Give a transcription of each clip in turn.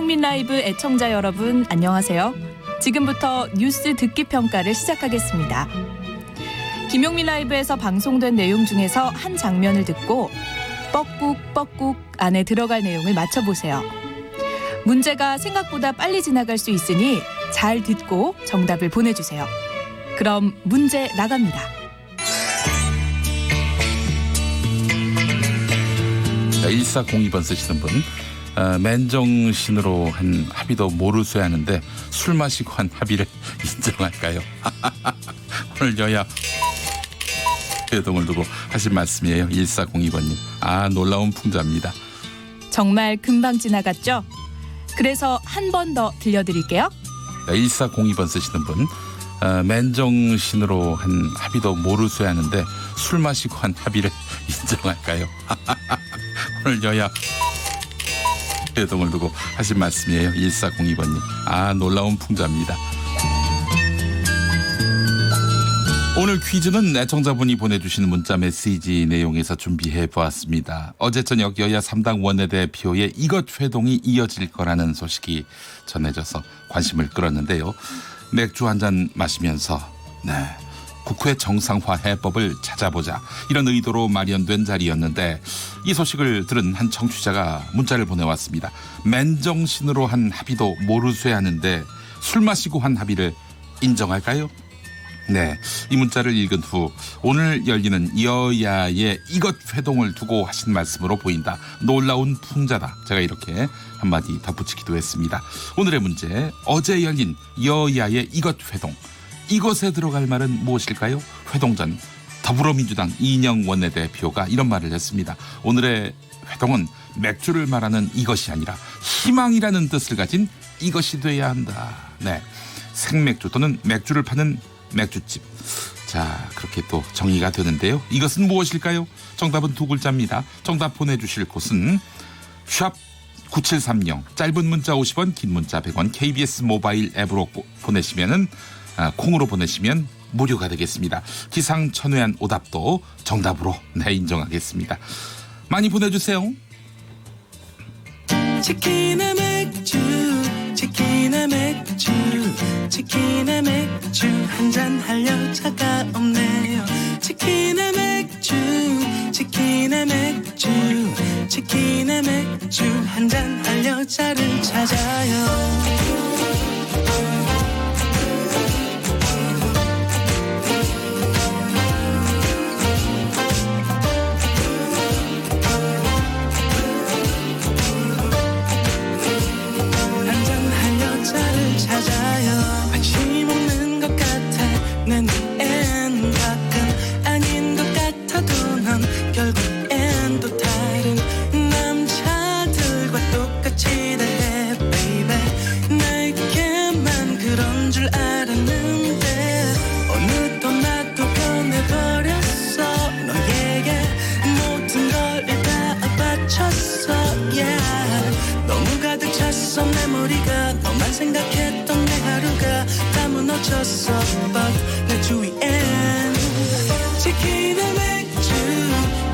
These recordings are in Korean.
김용민 라이브 애청자 여러분 안녕하세요. 지금부터 뉴스 듣기 평가를 시작하겠습니다. 김용민 라이브에서 방송된 내용 중에서 한 장면을 듣고 뻐꾹뻐꾹 안에 들어갈 내용을 맞춰보세요. 문제가 생각보다 빨리 지나갈 수 있으니 잘 듣고 정답을 보내주세요. 그럼 문제 나갑니다. 자, 1402번 쓰시는 분. 맨정신으로 한 합의도 모르쇠 하는데 술 마시고 한 합의를 인정할까요? 오늘 여야 회동을 두고 하신 말씀이에요. 1402번님. 놀라운 풍자입니다. 정말 금방 지나갔죠? 그래서 한 번 더 들려드릴게요. 1402번 쓰시는 분. 맨정신으로 한 합의도 모르쇠 하는데 술 마시고 한 합의를 인정할까요? 오늘 여야 회동을 두고 하신 말씀이에요. 1402번님. 놀라운 풍자입니다. 오늘 퀴즈는 애청자분이 보내주신 문자 메시지 내용에서 준비해 보았습니다. 어제 저녁 여야 3당 원내대표의 이것 회동이 이어질 거라는 소식이 전해져서 관심을 끌었는데요. 맥주 한 잔 마시면서 국회 정상화 해법을 찾아보자, 이런 의도로 마련된 자리였는데 이 소식을 들은 한 청취자가 문자를 보내왔습니다. 맨정신으로 한 합의도 모르쇠 하는데 술 마시고 한 합의를 인정할까요? 이 문자를 읽은 후 오늘 열리는 여야의 이것 회동을 두고 하신 말씀으로 보인다. 놀라운 풍자다. 제가 이렇게 한마디 덧붙이기도 했습니다. 오늘의 문제, 어제 열린 여야의 이것 회동. 이것에 들어갈 말은 무엇일까요? 회동 전 더불어민주당 이인영 원내대표가 이런 말을 했습니다. 오늘의 회동은 맥주를 말하는 이것이 아니라 희망이라는 뜻을 가진 이것이 돼야 한다. 생맥주 또는 맥주를 파는 맥주집. 자, 그렇게 또 정의가 되는데요. 이것은 무엇일까요? 정답은 두 글자입니다. 정답 보내주실 곳은 샵 9730, 짧은 문자 50원, 긴 문자 100원, KBS 모바일 앱으로 보내시면은 콩으로 보내시면 무료가 되겠습니다. 기상천외한 오답도 정답으로 인정하겠습니다. 많이 보내주세요. 치킨의 맥주, 치킨의 맥주, 치킨의 맥주 한잔 할 여자가 없네요. 치킨의 맥주, 치킨의 맥주, 치킨의 맥주 한잔 할 여자를 찾아요. 관심 없는 것 같아 내 눈엔 가끔 아닌 것 같아도 넌 결국엔 또 다른 남자들과 똑같이 대해 baby. 나에게만 그런 줄 알았는데 어느덧 나도 변해버렸어. 너에게 모든 걸 다 바쳤어 yeah. 너무 가득 찼어 내 머리가. 너만 생각했던 내 하루가 다 무너졌어. But 내 주위엔 치킨의 맥주,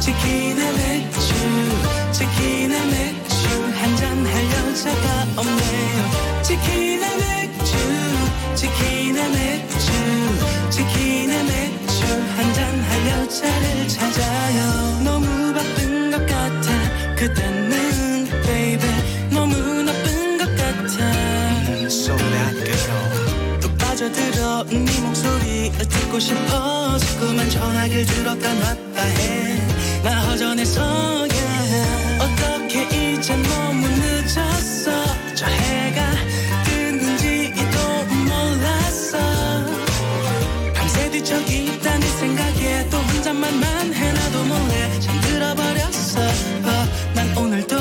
치킨의 맥주, 치킨의 맥주 한잔 할 여자가 없네요. 치킨의 맥주, 치킨의 맥주, 치킨의 맥주 한잔 할 여자를 찾아요. 너무 바쁜 것 같아 그때는 baby. 너무 나쁜 것 같아. So bad girl. 또 빠져들어 네 목소리를 듣고 싶어. 자꾸만 전화기를 들었다 놨다 해. 나 허전해서 yeah. 어떻게 이제 너무 늦었어. 저 해가 뜨는지도 몰랐어. 밤새 뒤척이다 네 생각에 또 혼잣말만 해. 나도 몰래 잠들어버렸어. 난 오늘도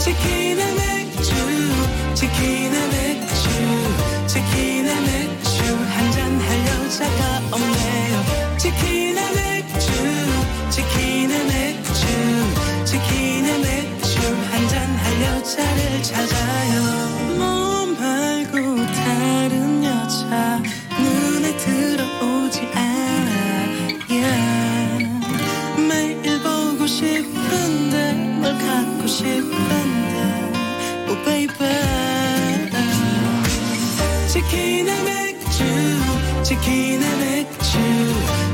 치킨의 맥주, 치킨의 맥주, 치킨의 맥주 한잔 할 여자가 없네요. 치킨의 맥주, 치킨의 맥주, 치킨의 맥주 한잔 할 여자를 찾아요. 너 말고 다른 여자 눈에 들어오지 않아 yeah. 매일 보고 싶은데 널 갖고 싶은데 oh baby. 치킨에 맥주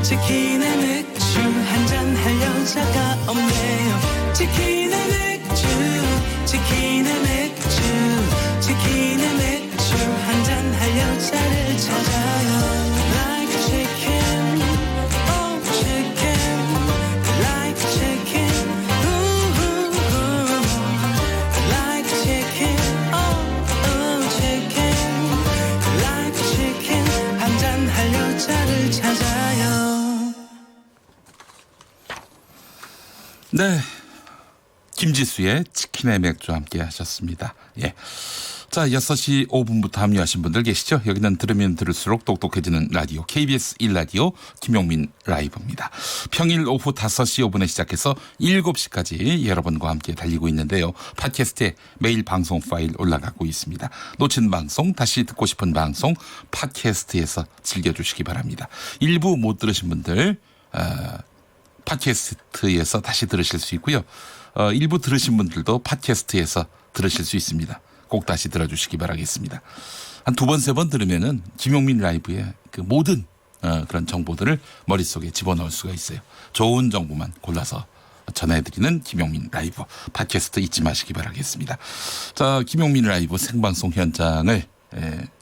치킨에 맥주 한잔 할 여자가 없네요. 치킨에 맥주 치킨에 맥주 치킨에 맥주 한잔 할 여자를 찾아요. Like chicken, oh chicken, like chicken, ooh, like chicken, oh chicken, like chicken 한잔 할 여자를 찾아요. 네. 김지수의 치킨의 맥주 함께 하셨습니다. 예. 자, 6시 5분부터 합류하신 분들 계시죠? 여기는 들으면 들을수록 똑똑해지는 라디오 KBS 1라디오 김용민 라이브입니다. 평일 오후 5시 5분에 시작해서 7시까지 여러분과 함께 달리고 있는데요. 팟캐스트에 매일 방송 파일 올라가고 있습니다. 놓친 방송, 다시 듣고 싶은 방송 팟캐스트에서 즐겨주시기 바랍니다. 일부 못 들으신 분들 팟캐스트에서 다시 들으실 수 있고요. 일부 들으신 분들도 팟캐스트에서 들으실 수 있습니다. 꼭 다시 들어주시기 바라겠습니다. 한 2번, 3번 들으면은 김용민 라이브의 그 모든 그런 정보들을 머릿속에 집어넣을 수가 있어요. 좋은 정보만 골라서 전해드리는 김용민 라이브 팟캐스트 잊지 마시기 바라겠습니다. 자, 김용민 라이브 생방송 현장을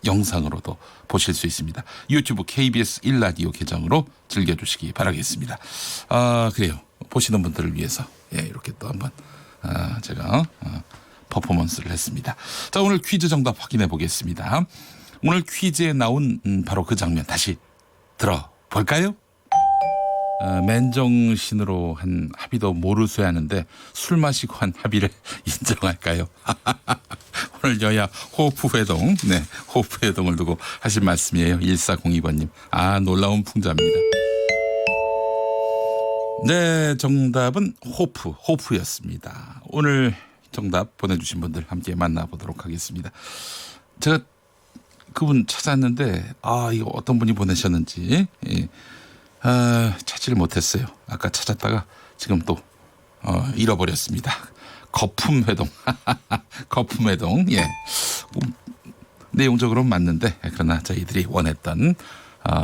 영상으로도 보실 수 있습니다. 유튜브 KBS 1라디오 계정으로 즐겨주시기 바라겠습니다. 그래요. 보시는 분들을 위해서 이렇게 또 한번 제가 퍼포먼스를 했습니다. 자, 오늘 퀴즈 정답 확인해 보겠습니다. 오늘 퀴즈에 나온 바로 그 장면 다시 들어볼까요? 맨정신으로 한 합의도 모르쇠 하는데 술 마시고 한 합의를 인정할까요? 오늘 여야 호흡 회동, 네, 호흡 회동을 두고 하신 말씀이에요. 1402번님. 놀라운 풍자입니다. 네, 정답은 호프였습니다. 오늘 정답 보내주신 분들 함께 만나보도록 하겠습니다. 제가 그분 찾았는데 이거 어떤 분이 보내셨는지 찾지를 못했어요. 아까 찾았다가 지금 또 잃어버렸습니다. 거품회동 거품회동. 예, 내용적으로는 맞는데 그러나 저희들이 원했던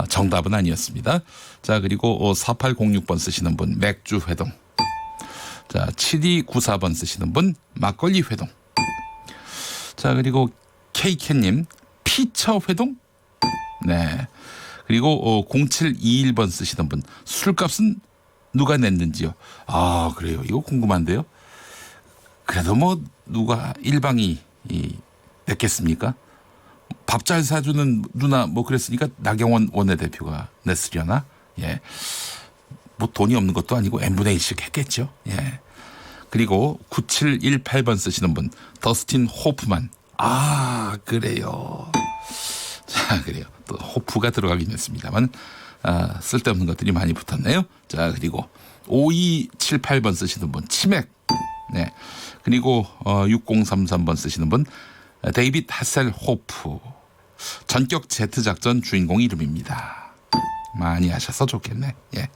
정답은 아니었습니다. 자, 그리고 4806번 쓰시는 분 맥주회동. 자, 7294번 쓰시는 분 막걸리 회동. 자, 그리고 케이케님 피처 회동. 네. 그리고 0721번 쓰시는 분 술값은 누가 냈는지요. 그래요. 이거 궁금한데요. 그래도 뭐 누가 일방이 냈겠습니까? 밥 잘 사주는 누나 뭐 그랬으니까 나경원 원내대표가 냈으려나? 예. 뭐 돈이 없는 것도 아니고 n분의 1씩 했겠죠. 예. 그리고 9718번 쓰시는 분 더스틴 호프만. 그래요. 자, 그래요. 또 호프가 들어가긴 했습니다만 쓸데없는 것들이 많이 붙었네요. 자, 그리고 5278번 쓰시는 분 치맥. 네. 그리고 6033번 쓰시는 분 데이빗 하셀호프. 전격 제트 작전 주인공 이름입니다. 많이 하셔서 좋겠네. 예.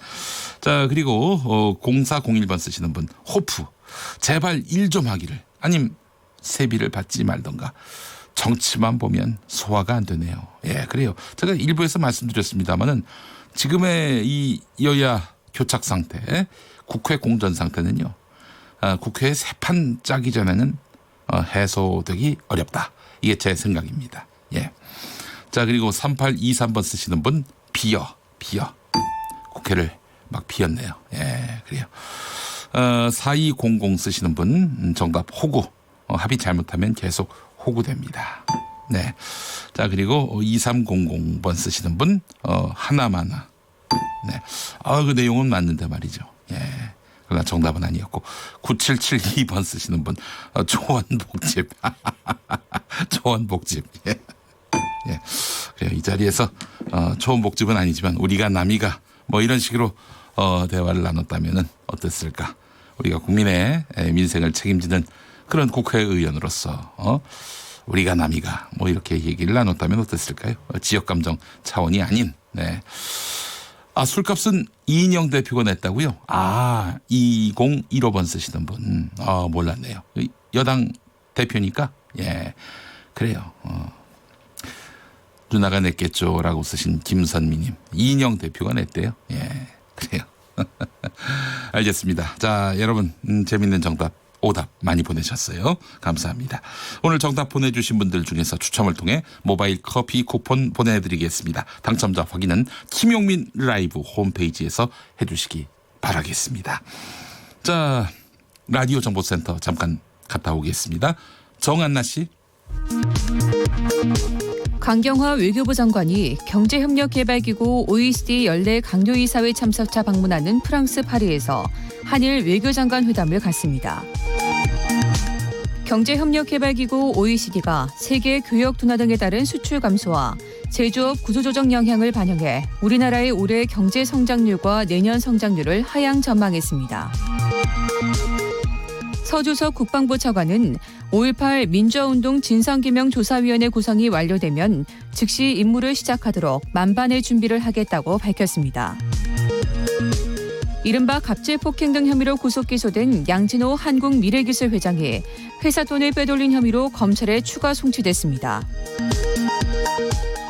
자, 그리고 0401번 쓰시는 분 호프. 제발 일 좀 하기를. 아님 세비를 받지 말던가. 정치만 보면 소화가 안 되네요. 예, 그래요. 제가 일부에서 말씀드렸습니다만은 지금의 이 여야 교착 상태, 국회 공전 상태는요. 국회에 새 판 짜기 전에는 해소되기 어렵다. 이게 제 생각입니다. 예. 자, 그리고 3823번 쓰시는 분 비어. 국회를 막 비었네요. 예, 그래요. 4200 쓰시는 분 정답 호구. 합의 잘못하면 계속 호구됩니다. 네. 자, 그리고 2300번 쓰시는 분 하나마나. 네. 그 내용은 맞는데 말이죠. 예. 그러나 정답은 아니었고 9772번 쓰시는 분 조원복집. 조원복집. 예. 예. 그래요. 이 자리에서 조원복집은 아니지만 우리가 남이가 뭐 이런 식으로 대화를 나눴다면은 어땠을까? 우리가 국민의 민생을 책임지는 그런 국회의원으로서 우리가 남이가 뭐 이렇게 얘기를 나눴다면 어땠을까요? 지역감정 차원이 아닌. 네. 술값은 이인영 대표가 냈다고요? 2015번 쓰시는 분. 몰랐네요. 여당 대표니까. 예, 그래요. 누나가 냈겠죠라고 쓰신 김선미님. 이인영 대표가 냈대요. 예, 그래요. 알겠습니다. 자, 여러분 재밌는 정답, 오답 많이 보내셨어요. 감사합니다. 오늘 정답 보내주신 분들 중에서 추첨을 통해 모바일 커피 쿠폰 보내드리겠습니다. 당첨자 확인은 김용민 라이브 홈페이지에서 해주시기 바라겠습니다. 자, 라디오 정보센터 잠깐 갔다 오겠습니다. 정한나 씨. 강경화 외교부 장관이 경제협력개발기구 OECD 연례 강요이사회 참석차 방문하는 프랑스 파리에서 한일 외교장관 회담을 갖습니다. 경제협력개발기구 OECD가 세계 교역 둔화 등에 따른 수출 감소와 제조업 구조조정 영향을 반영해 우리나라의 올해 경제 성장률과 내년 성장률을 하향 전망했습니다. 서주석 국방부 차관은 5.18 민주화운동 진상규명조사위원회 구성이 완료되면 즉시 임무를 시작하도록 만반의 준비를 하겠다고 밝혔습니다. 이른바 갑질폭행 등 혐의로 구속 기소된 양진호 한국미래기술 회장이 회사 돈을 빼돌린 혐의로 검찰에 추가 송치됐습니다.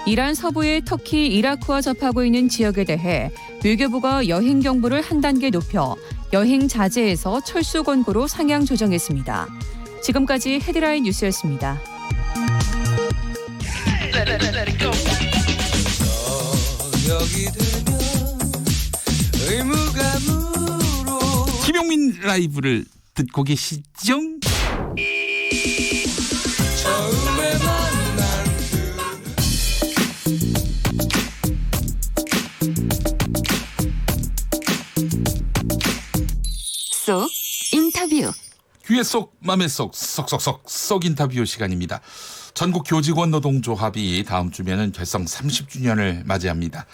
이란 서부의 터키, 이라크와 접하고 있는 지역에 대해 외교부가 여행 경보를 한 단계 높여 여행 자제에서 철수 권고로 상향 조정했습니다. 지금까지 헤드라인 뉴스였습니다. 김용민 라이브를 듣고 계시죠? 쏙 인터뷰. 귀에 쏙 맘에 쏙 쏙쏙쏙 쏙 인터뷰 시간입니다. 전국 교직원 노동조합이 다음 주면은 결성 30주년을 맞이합니다.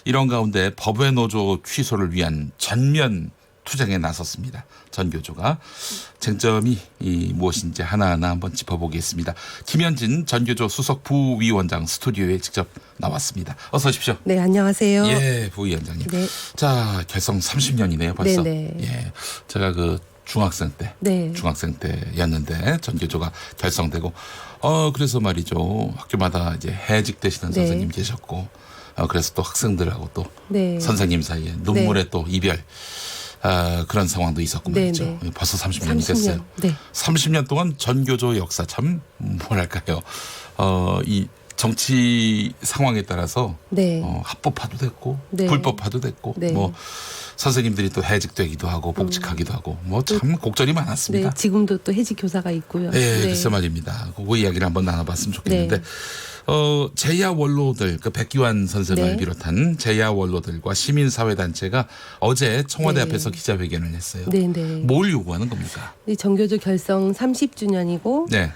이런 가운데 법외 노조 취소를 위한 전면 투쟁에 나섰습니다. 전교조가 쟁점이 무엇인지 하나하나 한번 짚어보겠습니다. 김현진 전교조 수석 부위원장 스튜디오에 직접 나왔습니다. 어서 오십시오. 네, 안녕하세요. 예, 부위원장님. 네. 자, 결성 30년이네요, 벌써. 네네. 예, 제가 그 중학생 때였는데 전교조가 결성되고, 그래서 말이죠. 학교마다 이제 해직되시는 네. 선생님 계셨고, 그래서 또 학생들하고 또 네. 선생님 사이에 눈물의 또 이별. 그런 상황도 있었고 말이죠. 네네. 벌써 30년이 됐어요. 네. 30년 동안 전교조 역사 참 뭐랄까요. 이 정치 상황에 따라서 네. 합법화도 됐고 네. 불법화도 됐고 네. 뭐 선생님들이 또 해직되기도 하고 복직하기도 하고 뭐 참 곡절이 많았습니다. 네, 지금도 또 해직 교사가 있고요. 네, 글쎄 말입니다. 그 이야기를 한번 나눠봤으면 좋겠는데 네. 제야 원로들, 그 백기환 선생을 네. 비롯한 제야 원로들과 시민사회단체가 어제 청와대 네. 앞에서 기자회견을 했어요. 네, 네. 뭘 요구하는 겁니까? 이 정교조 결성 30주년이고 네.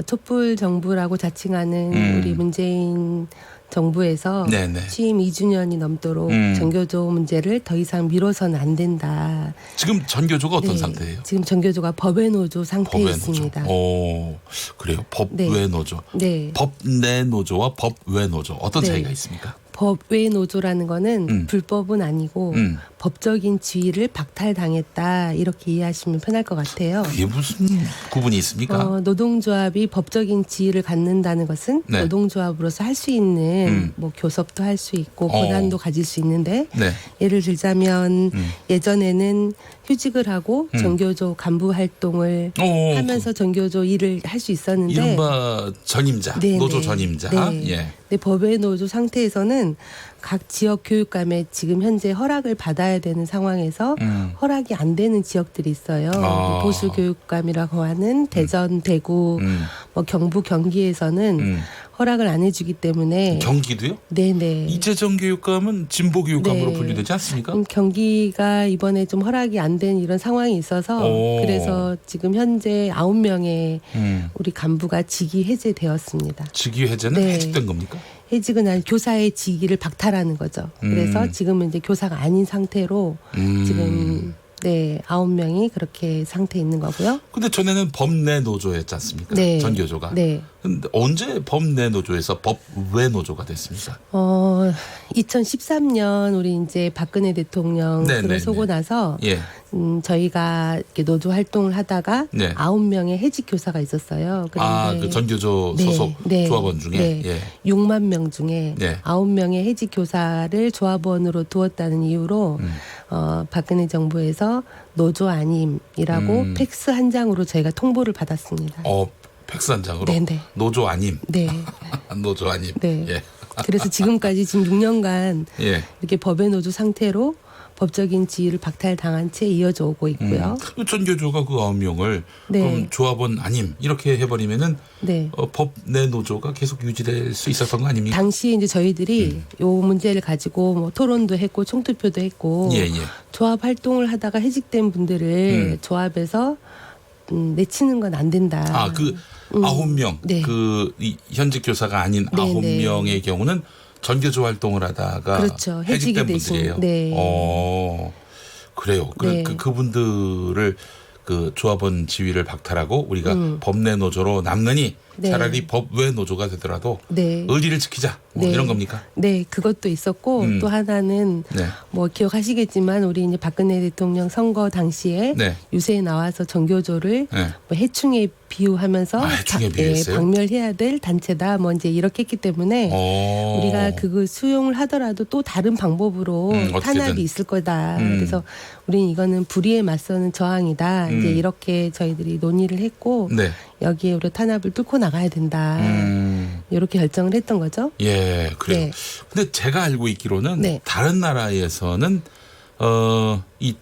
촛불 정부라고 자칭하는 우리 문재인 정부에서 네네. 취임 2주년이 넘도록 전교조 문제를 더 이상 미뤄서는 안 된다. 지금 전교조가 어떤 네, 상태예요? 지금 전교조가 법외 노조 상태에 법외 있습니다. 노조. 오, 그래요. 법외 네. 노조. 네. 법내 노조와 법외 노조 어떤 네. 차이가 있습니까? 법외 노조라는 거는 불법은 아니고 법적인 지위를 박탈당했다 이렇게 이해하시면 편할 것 같아요. 그게 무슨 구분이 있습니까? 노동조합이 법적인 지위를 갖는다는 것은 네. 노동조합으로서 할 수 있는 뭐 교섭도 할 수 있고 권한도 가질 수 있는데 네. 예를 들자면 예전에는 휴직을 하고 전교조 간부 활동을 하면서 전교조 일을 할 수 있었는데 이른바 전임자, 네, 노조 네. 전임자. 네. 예. 근데 법외 노조 상태에서는 각 지역 교육감에 지금 현재 허락을 받아야 되는 상황에서 허락이 안 되는 지역들이 있어요. 보수 교육감이라고 하는 대전, 대구, 뭐 경북, 경기에서는 허락을 안 해주기 때문에 경기도요? 네네. 이재정 교육감은 진보 교육감으로 네. 분류되지 않습니까? 경기가 이번에 좀 허락이 안 된 이런 상황이 있어서 그래서 지금 현재 9명의 우리 간부가 직위 해제되었습니다. 직위 해제는 네. 해직된 겁니까? 해직은 아니 교사의 직위를 박탈하는 거죠. 그래서 지금은 이제 교사가 아닌 상태로 지금 네, 9명이 그렇게 상태에 있는 거고요. 근데 전에는 법내 노조였지 않습니까? 네. 전교조가. 네. 근데 언제 법내 노조에서 법외 노조가 됐습니까? 2013년 우리 이제 박근혜 대통령 네, 네, 들어서고 네. 나서 예. 저희가 이렇게 노조 활동을 하다가 네. 9명의 해직 교사가 있었어요. 그 전교조 네, 소속 네, 조합원 중에 네. 예. 6만 명 중에 네. 9명의 해직 교사를 조합원으로 두었다는 이유로 박근혜 정부에서 노조 아님이라고 팩스 한 장으로 저희가 통보를 받았습니다. 팩스 한 장으로 네네. 노조 아님. 네. 노조 아님. 네. 예. 그래서 지금까지 지금 6년간 예. 이렇게 법의 노조 상태로 법적인 지위를 박탈당한 채 이어져 오고 있고요. 전교조가 그 9명을 네. 그럼 조합원 아님 이렇게 해버리면은 네. 법내 노조가 계속 유지될 수 있었던 거 아닙니까? 당시에 이제 저희들이 요 문제를 가지고 뭐 토론도 했고 총투표도 했고 예, 예. 조합 활동을 하다가 해직된 분들을 조합에서 내치는 건 안 된다. 그 9명 네. 이 현직 교사가 아닌 네, 9명의 경우는 전교조 활동을 하다가 그렇죠. 해직된 해직이 되신, 분들이에요. 네. 그래요. 네. 그분들을 그 조합원 지위를 박탈하고 우리가 법내 노조로 남느니 네. 차라리 법외 노조가 되더라도 네. 의리를 지키자 뭐 네. 이런 겁니까? 네, 그것도 있었고 또 하나는 네. 뭐 기억하시겠지만 우리 이제 박근혜 대통령 선거 당시에 네. 유세에 나와서 전교조를 네. 뭐 해충에 비유하면서 해충에 비유했어요? 박멸해야 될 단체다 뭐 이제 이렇게 했기 때문에 우리가 그거 수용을 하더라도 또 다른 방법으로 어떻게든. 탄압이 있을 거다. 그래서 우리는 이거는 불의에 맞서는 저항이다. 이제 이렇게 저희들이 논의를 했고 네. 여기에 우리 탄압을 뚫고 나가야 된다. 이렇게 결정을 했던 거죠. 예, 그래요. 네. 근데 제가 알고 있기로는 네. 다른 나라에서는 이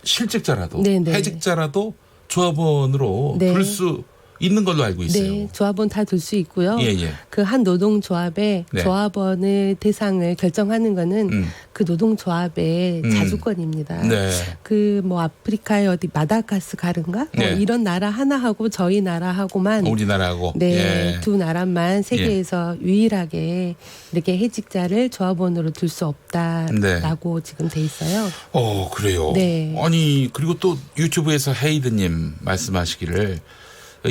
실직자라도 네, 네. 해직자라도 조합원으로 네. 둘 수 있는 걸로 알고 있어요. 네, 조합원 다 둘 수 있고요. 예, 예. 그 한 노동조합의 네. 조합원의 대상을 결정하는 거는 그 노동조합의 음. 자주권입니다. 네. 그 뭐 아프리카의 어디 마다가스카르인가 뭐 네. 이런 나라 하나하고 저희 나라하고만 우리나라하고 네, 예. 두 나라만 세계에서 유일하게 이렇게 해직자를 조합원으로 둘 수 없다라고 지금 돼 있어요. 그래요. 네. 아니 그리고 또 유튜브에서 헤이드님 말씀하시기를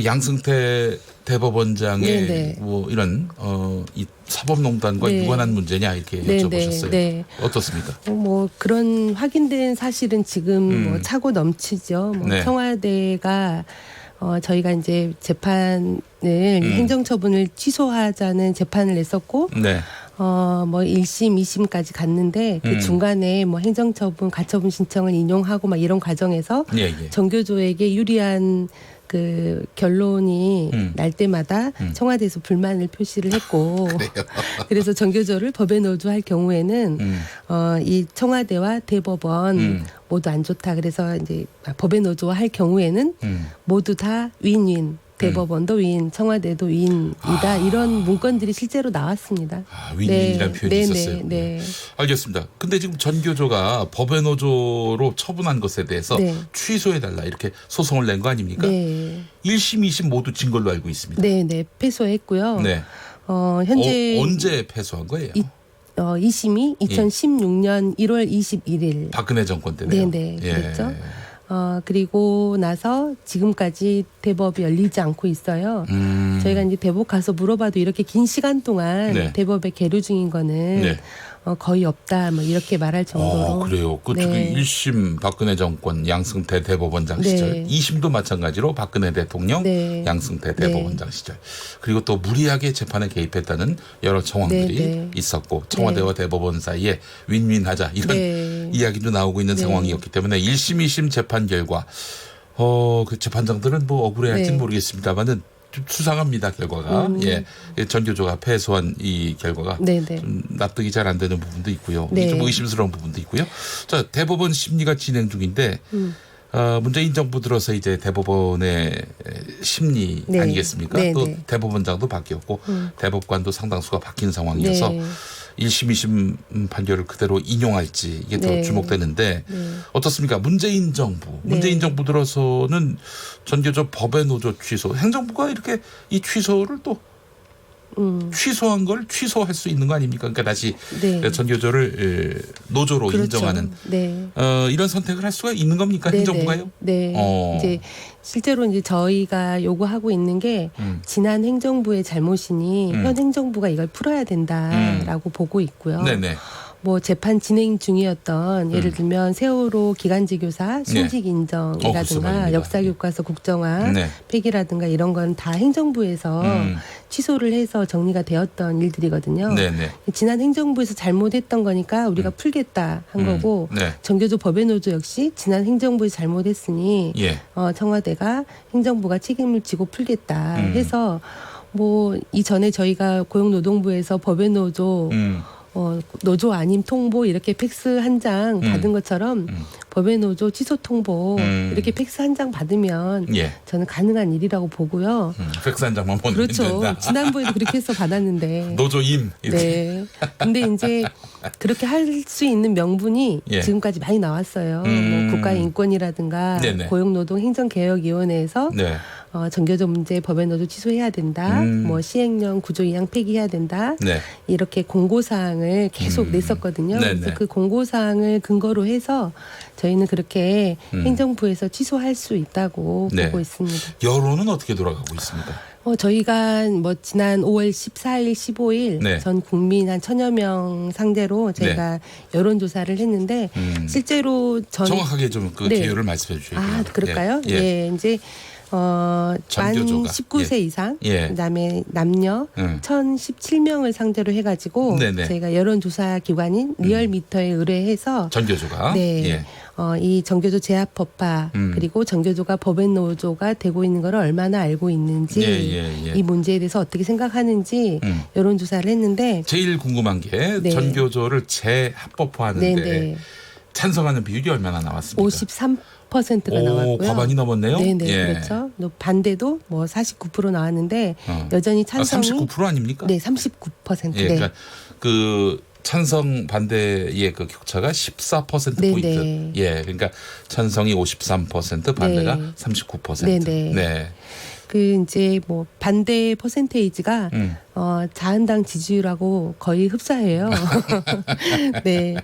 양승태 대법원장의 네. 뭐 이런 이 사법농단과 네. 유관한 문제냐 이렇게 네, 여쭤보셨어요. 네. 어떻습니까? 뭐 그런 확인된 사실은 지금 뭐 차고 넘치죠. 뭐 네. 청와대가 저희가 이제 재판을 행정처분을 취소하자는 재판을 냈었고 네. 뭐 1심, 2심까지 갔는데 그 중간에 뭐 행정처분, 가처분 신청을 인용하고 막 이런 과정에서 예, 예. 정교조에게 유리한 그 결론이 날 때마다 청와대에서 불만을 표시를 했고 그래서 정교조를 법에 노조할 경우에는 이 청와대와 대법원 모두 안 좋다. 그래서 이제 법에 노조할 경우에는 모두 다 윈윈. 대법원도 윈, 청와대도 윈이다. 이런 문건들이 실제로 나왔습니다. 윈윈이라는 표현이 네, 있었어요. 네. 알겠습니다. 근데 지금 전교조가 법의 노조로 처분한 것에 대해서 네. 취소해달라 이렇게 소송을 낸 거 아닙니까? 네. 1심, 2심 모두 진 걸로 알고 있습니다. 네, 네. 패소했고요. 네. 현재 언제 패소한 거예요? 2심이 2016년 1월 21일. 박근혜 정권 때네요. 네, 네. 그랬죠. 그리고 나서 지금까지 대법이 열리지 않고 있어요. 저희가 이제 대법 가서 물어봐도 이렇게 긴 시간 동안 네. 대법에 계류 중인 거는 네. 거의 없다. 뭐 이렇게 말할 정도로. 그래요. 그 네. 1심 박근혜 정권 양승태 대법원장 네. 시절, 2심도 마찬가지로 박근혜 대통령 네. 양승태 네. 대법원장 시절. 그리고 또 무리하게 재판에 개입했다는 여러 정황들이 네, 네. 있었고 청와대와 대법원 사이에 윈윈하자 이런 네. 이야기도 나오고 있는 네. 상황이었기 때문에 1심, 2심 재판 결과 그 재판장들은 뭐 억울해할지는 네. 모르겠습니다만은 좀 수상합니다 결과가. 예, 전교조가 패소한 이 결과가 네, 네. 좀 납득이 잘 안 되는 부분도 있고요. 네. 좀 의심스러운 부분도 있고요. 자, 대법원 심리가 진행 중인데 문재인 정부 들어서 이제 대법원의 심리 네. 아니겠습니까? 네, 또 네. 대법원장도 바뀌었고 대법관도 상당수가 바뀐 상황이어서 네. 1심, 2심 판결을 그대로 인용할지 이게 더 네. 주목되는데 네. 어떻습니까? 문재인 정부. 네. 문재인 정부 들어서는 전교조 법의 노조 취소. 행정부가 이렇게 이 취소를 또 취소한 걸 취소할 수 있는 거 아닙니까? 그러니까 다시 네. 전교조를 노조로 그렇죠. 인정하는 네. 이런 선택을 할 수가 있는 겁니까? 행정부가요? 네. 이제 실제로 이제 저희가 요구하고 있는 게 지난 행정부의 잘못이니 현 행정부가 이걸 풀어야 된다라고 보고 있고요. 네네. 뭐 재판 진행 중이었던 예를 들면 세월호 기간제교사 순직 인정이라든가 그렇습니다. 역사교과서 국정화 네. 폐기라든가 이런 건 다 행정부에서 취소를 해서 정리가 되었던 일들이거든요. 네네. 지난 행정부에서 잘못했던 거니까 우리가 풀겠다 한 거고 네. 전교조 법외노조 역시 지난 행정부에서 잘못했으니 예. 청와대가 행정부가 책임을 지고 풀겠다 해서 뭐 이전에 저희가 고용노동부에서 법외노조 노조 아님 통보 이렇게 팩스 한 장 받은 것처럼 법외노조 취소 통보 이렇게 팩스 한 장 받으면 예. 저는 가능한 일이라고 보고요. 팩스 한 장만 보내면 그렇죠. 된다. 지난번에도 그렇게 해서 받았는데. 노조임 이렇게. 네. 근데 이제 그렇게 할 수 있는 명분이 예. 지금까지 많이 나왔어요. 뭐 국가인권이라든가 네네. 고용노동행정개혁위원회에서 네. 전교조 문제 법외노조 취소해야 된다. 뭐 시행령 구조 이양 폐기해야 된다. 네. 이렇게 공고사항을 계속 냈었거든요. 네네. 그래서 그 공고사항을 근거로 해서 저희는 그렇게 행정부에서 취소할 수 있다고 네. 보고 있습니다. 여론은 어떻게 돌아가고 있습니까? 저희가 뭐 지난 5월 14일, 15일 네. 전 국민 한 1,000여 명 상대로 저희가 여론조사를 했는데 실제로 정확하게 좀 그 네. 개요를 말씀해 주셔야 돼요. 그럴까요? 예. 예, 이제 만 전교조가. 19세 예. 이상, 예. 그다음에 남녀 1,017명을 상대로 해가지고 네네. 저희가 여론조사 기관인 리얼미터에 의뢰해서 전교조가. 네. 예. 이 전교조 제합법화 그리고 전교조가 법외노조가 되고 있는 걸 얼마나 알고 있는지 예. 이 문제에 대해서 어떻게 생각하는지 여론조사를 했는데 제일 궁금한 게 네. 전교조를 재합법화하는데 네네. 찬성하는 비율이 얼마나 나왔습니까? 53%가 나왔고요. 과반이 넘었네요. 네네 예. 그렇죠. 또 반대도 뭐 49% 나왔는데 여전히 찬성이 39% 아닙니까? 네 39%. 예, 네. 그러니까 그 찬성 반대의 그 격차가 14% 네, 포인트. 네. 예, 그러니까 찬성이 53%, 반대가 네. 39%. 네, 네. 네. 그 이제 뭐 반대 퍼센테이지가 자한당 지지율하고 거의 흡사해요. 네.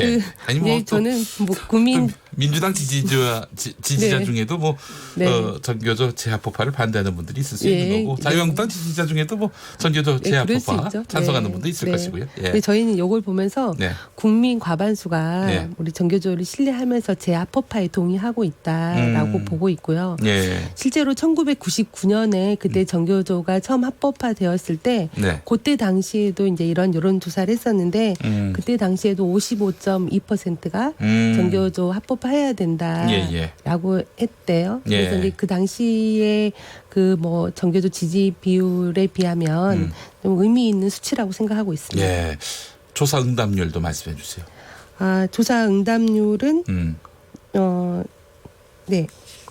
예. 아니 뭐 예, 또 저는 뭐 국민 민주당 지지자 네. 중에도 뭐 네. 전교조 재합법화를 반대하는 분들이 있을 수 예. 있는 거고 자유한국당 지지자 중에도 뭐 전교조 예, 그럴 수 재합법화 있죠. 찬성하는 네. 분도 있을 네. 것이고요. 예. 근데 저희는 이걸 보면서 네. 국민 과반수가 네. 우리 전교조를 신뢰하면서 재합법화에 동의하고 있다라고 보고 있고요. 예. 실제로 1999년에 그때 전교조가 처음 합법화되었을 때 네. 그때 당시에도 이제 이런 여론조사를 했었는데 그때 당시에도 55.2%가 전교조 합법화해야 된다라고 했대요. 예. 그래서 이제 그 당시에 그 뭐 전교조 지지 비율에 비하면 좀 의미 있는 수치라고 생각하고 있습니다. 예. 조사 응답률도 말씀해 주세요. 조사 응답률은 네.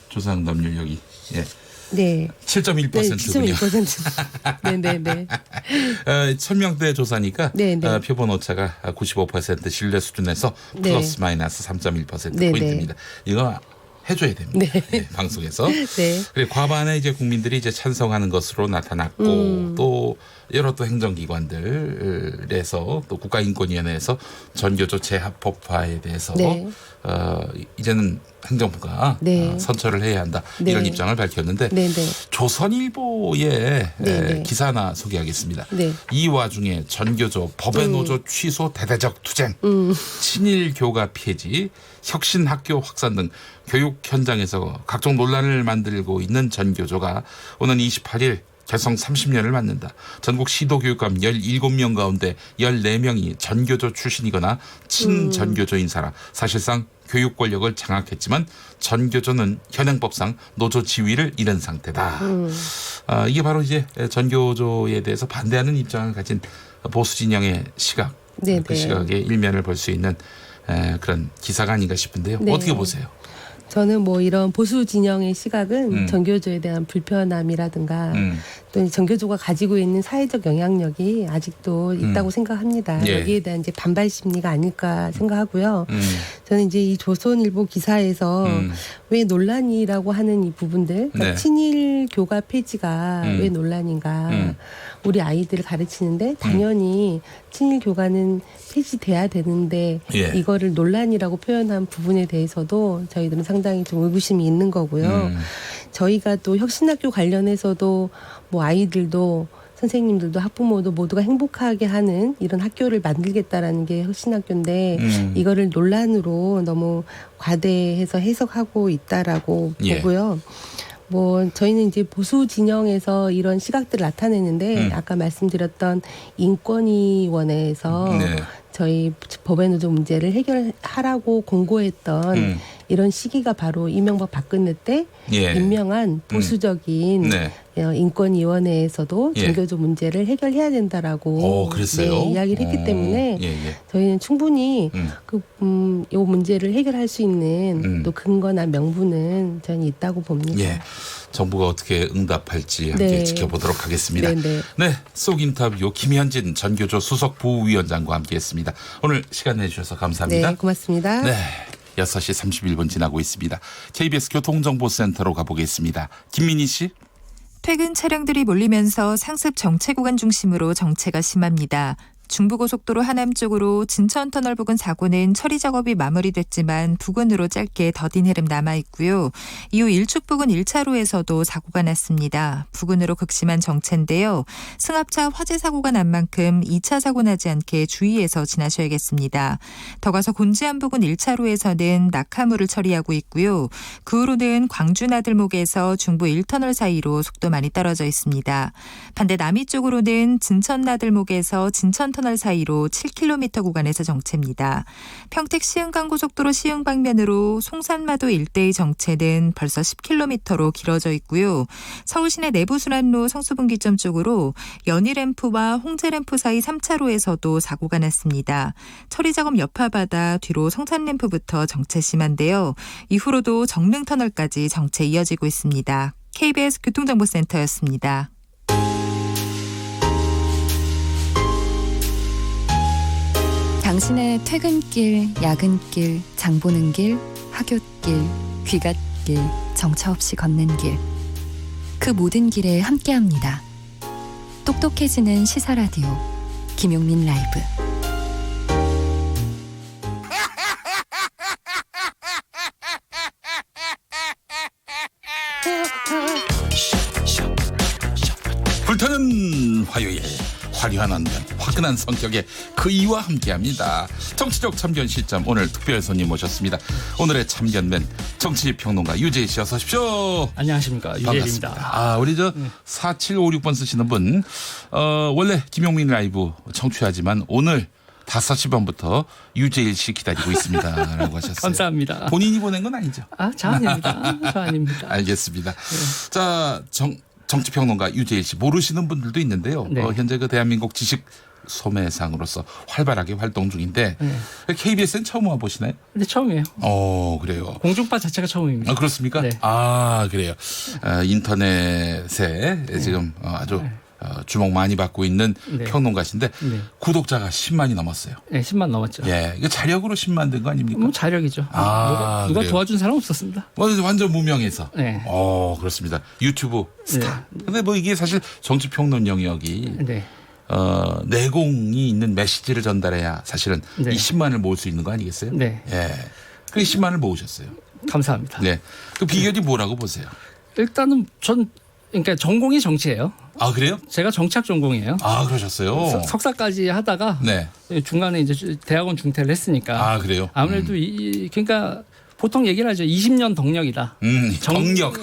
조사 응답률 여기. 예. 네. 7.1%군요. 7.1%. 네네네. 1000명대 조사니까 네네. 표본 오차가 95% 신뢰 수준에서 네. 플러스 마이너스 3.1% 네네. 포인트입니다. 이거 해줘야 됩니다. 네. 네, 방송에서. 네. 그리고 과반의 이제 국민들이 이제 찬성하는 것으로 나타났고 또 여러 또 행정기관들에서 또 국가인권위원회에서 전교조 재합법화에 대해서 네. 이제는 행정부가 네. 선처를 해야 한다 네. 이런 입장을 밝혔는데 네네. 조선일보의 네네. 기사 하나 소개하겠습니다. 네. 이 와중에 전교조 법외노조 취소 대대적 투쟁, 친일 교가 폐지, 혁신 학교 확산 등 교육 현장에서 각종 논란을 만들고 있는 전교조가 오는 28일 결성 30년을 맞는다. 전국 시도교육감 17명 가운데 14명이 전교조 출신이거나 친전교조 인사라 사실상 교육 권력을 장악했지만 전교조는 현행법상 노조 지위를 잃은 상태다. 이게 바로 이제 전교조에 대해서 반대하는 입장을 가진 보수 진영의 시각, 네네. 그 시각의 일면을 볼 수 있는 그런 기사가 아닌가 싶은데요. 네. 어떻게 보세요? 저는 뭐 이런 보수 진영의 시각은 전교조에 대한 불편함이라든가 또 전교조가 가지고 있는 사회적 영향력이 아직도 있다고 생각합니다. 예. 여기에 대한 이제 반발 심리가 아닐까 생각하고요. 저는 이제 이 조선일보 기사에서 왜 논란이라고 하는 이 부분들, 그러니까 네. 친일 교가 폐지가 왜 논란인가. 우리 아이들을 가르치는데 당연히 친일 교가는 폐지돼야 되는데 예. 이거를 논란이라고 표현한 부분에 대해서도 저희들은 상당히 좀 의구심이 있는 거고요. 저희가 또 혁신학교 관련해서도 뭐 아이들도 선생님들도 학부모도 모두가 행복하게 하는 이런 학교를 만들겠다라는 게 혁신학교인데 이거를 논란으로 너무 과대해서 해석하고 있다라고 예. 보고요. 뭐 저희는 이제 보수 진영에서 이런 시각들을 나타내는데 아까 말씀드렸던 인권위원회에서 네. 저희 법의 노조 문제를 해결하라고 공고했던 이런 시기가 바로 이명박 박근혜 때 예. 임명한 보수적인 네. 인권위원회에서도 예. 전교조 문제를 해결해야 된다라고 그랬어요? 네, 이야기를 했기 때문에 예, 예. 저희는 충분히 이 문제를 해결할 수 있는 또 근거나 명분은 저는 있다고 봅니다. 예. 정부가 어떻게 응답할지 함께 네. 지켜보도록 하겠습니다. 네, 네, 속 인터뷰 김현진 전교조 수석 부위원장과 함께했습니다. 오늘 시간 내주셔서 감사합니다. 네, 고맙습니다. 네, 6시 31분 지나고 있습니다. KBS 교통정보센터로 가보겠습니다. 김민희 씨. 퇴근 차량들이 몰리면서 상습 정체 구간 중심으로 정체가 심합니다. 중부고속도로 하남 쪽으로 진천터널 부근 사고는 처리 작업이 마무리됐지만 부근으로 짧게 더딘 흐름 남아있고요. 이후 일축 부근 1차로에서도 사고가 났습니다. 부근으로 극심한 정체인데요. 승합차 화재 사고가 난 만큼 2차 사고 나지 않게 주의해서 지나셔야겠습니다. 더 가서 곤지암 부근 1차로에서는 낙하물을 처리하고 있고요. 그 후로는 광주 나들목에서 중부 1터널 사이로 속도 많이 떨어져 있습니다. 반대 남이 쪽으로는 진천 나들목에서 진천 터널 사이로 7km 구간에서 정체입니다. 평택 시흥간고속도로 시흥 방면으로 송산마도 일대의 정체는 벌써 10km로 길어져 있고요. 서울 시내 내부순환로 성수분기점 쪽으로 연희램프와 홍제램프 사이 3차로에서도 사고가 났습니다. 처리 작업 여파받아 뒤로 성산램프부터 정체 심한데요. 이후로도 정릉터널까지 정체 이어지고 있습니다. KBS 교통정보센터였습니다. 당신의 퇴근길, 야근길, 장보는 길, 학교길, 귀갓길, 정처 없이 걷는 길. 그 모든 길에 함께합니다. 똑똑해지는 시사라디오 김용민 라이브. 불타는 화요일, 화려한 언변, 화끈한 성격의 그 이와 함께합니다. 정치적 참견 시점, 오늘 특별 손님 모셨습니다. 오늘의 참견맨 정치평론가 유재일 씨 어서 오십시오. 안녕하십니까, 유재일입니다. 반갑습니다. 우리 4756번 쓰시는 분, 원래 김용민 라이브 청취하지만 오늘 5시 반부터 유재일 씨 기다리고 있습니다. 라고 하셨어요. 감사합니다. 본인이 보낸 건 아니죠? 저 아닙니다. 저 아닙니다. 알겠습니다. 자, 정치평론가 유재일 씨 모르시는 분들도 있는데요. 네. 현재 그 대한민국 지식 소매상으로서 활발하게 활동 중인데 KBS는 처음 와보시나요? 근데 처음이에요. 그래요. 공중파 자체가 처음입니다. 그렇습니까? 네. 그래요. 인터넷에 지금 아주 주목 많이 받고 있는 네. 평론가신데 네. 구독자가 10만이 넘었어요. 네, 10만 넘었죠. 예, 이거 자력으로 10만 된 거 아닙니까? 자력이죠. 누가 그래요? 도와준 사람 없었습니다. 완전 무명해서. 네. 그렇습니다. 유튜브 스타. 네. 근데 이게 사실 정치평론 영역이 네. 내공이 있는 메시지를 전달해야 사실은 네. 이 10만을 모을 수 있는 거 아니겠어요? 네. 예. 그 10만을 모으셨어요. 감사합니다. 네. 그 비결이 뭐라고 보세요? 일단은 그러니까 전공이 정치예요. 그래요? 제가 정치학 전공이에요. 그러셨어요? 석사까지 하다가 네. 중간에 이제 대학원 중퇴를 했으니까 그래요? 아무래도 그러니까 보통 얘기를 하죠. 20년 덕력이다. 덕력.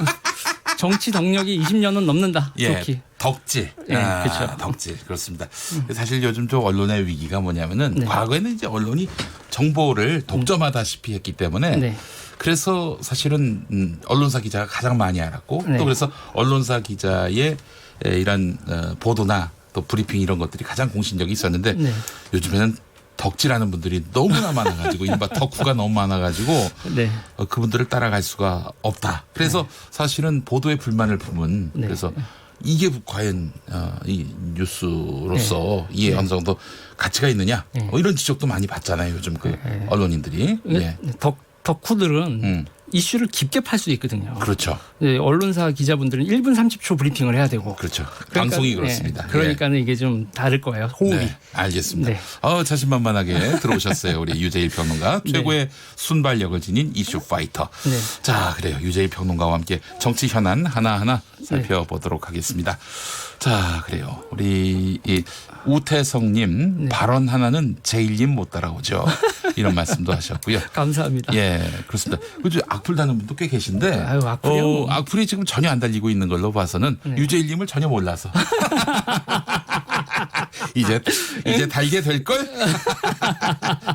정치 덕력이 20년은 넘는다. 예. 좋기. 덕질. 예, 그렇죠. 덕질. 그렇습니다. 사실 요즘 좀 언론의 위기가 뭐냐면은 네. 과거에는 이제 언론이 정보를 독점하다시피 했기 때문에 네. 그래서 사실은 언론사 기자가 가장 많이 알았고 네. 또 그래서 언론사 기자의 이런 보도나 또 브리핑 이런 것들이 가장 공신력이 있었는데 네. 요즘에는 덕질하는 분들이 너무나 많아가지고 이른바 덕후가 너무 많아가지고 네. 그분들을 따라갈 수가 없다. 그래서 사실은 보도에 불만을 품은 네. 그래서 이게 과연 이 뉴스로서 이게 어느 정도 가치가 있느냐 이런 지적도 많이 받잖아요. 요즘 그 언론인들이. 네. 덕후들은 이슈를 깊게 팔 수도 있거든요. 그렇죠. 네, 언론사 기자분들은 1분 30초 브리핑을 해야 되고. 그렇죠. 그러니까, 방송이 그렇습니다. 그러니까는 이게 좀 다를 거예요. 호흡이. 네, 알겠습니다. 네. 자신만만하게 들어오셨어요. 우리 유재일 평론가. 최고의 순발력을 지닌 이슈 파이터. 네. 자, 그래요. 유재일 평론가와 함께 정치 현안 하나하나 살펴보도록 하겠습니다. 자, 그래요. 우리 이 우태성님 발언 하나는 제일님 못 따라오죠. 이런 말씀도 하셨고요. 감사합니다. 예, 그렇습니다. 그죠? 악플 다는 분도 꽤 계신데. 아유, 악플이요? 악플이 지금 전혀 안 달리고 있는 걸로 봐서는 유재일님을 전혀 몰라서. 이제 달게 될 걸.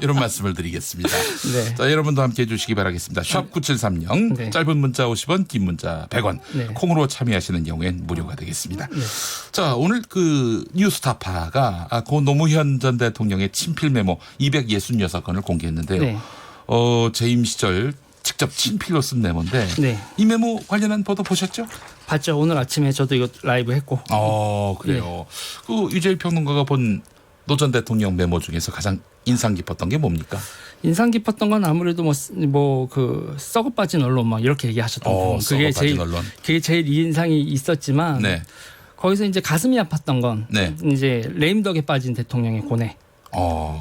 이런 말씀을 드리겠습니다. 네. 자, 여러분도 함께 해주시기 바라겠습니다. 샵 9730 네. 짧은 문자 50원, 긴 문자 100원. 네. 콩으로 참여하시는 경우엔 무료가 되겠습니다. 네. 자, 오늘 그 뉴스타파가 고 노무현 전 대통령의 친필 메모 266건을 공개했는데요. 네. 재임 시절 직접 친필로 쓴 메모인데 네. 이 메모 관련한 보도 보셨죠? 봤죠. 오늘 아침에 저도 이거 라이브 했고. 그래요. 그 유재일 평론가가 본 노 전 대통령 메모 중에서 가장 인상 깊었던 게 뭡니까? 인상 깊었던 건 아무래도 그 썩어 빠진 언론 막 이렇게 얘기하셨던 부분. 썩어 빠진 언론. 그게 제일 인상이 있었지만 네. 거기서 이제 가슴이 아팠던 건 네. 이제 레임덕에 빠진 대통령의 고뇌.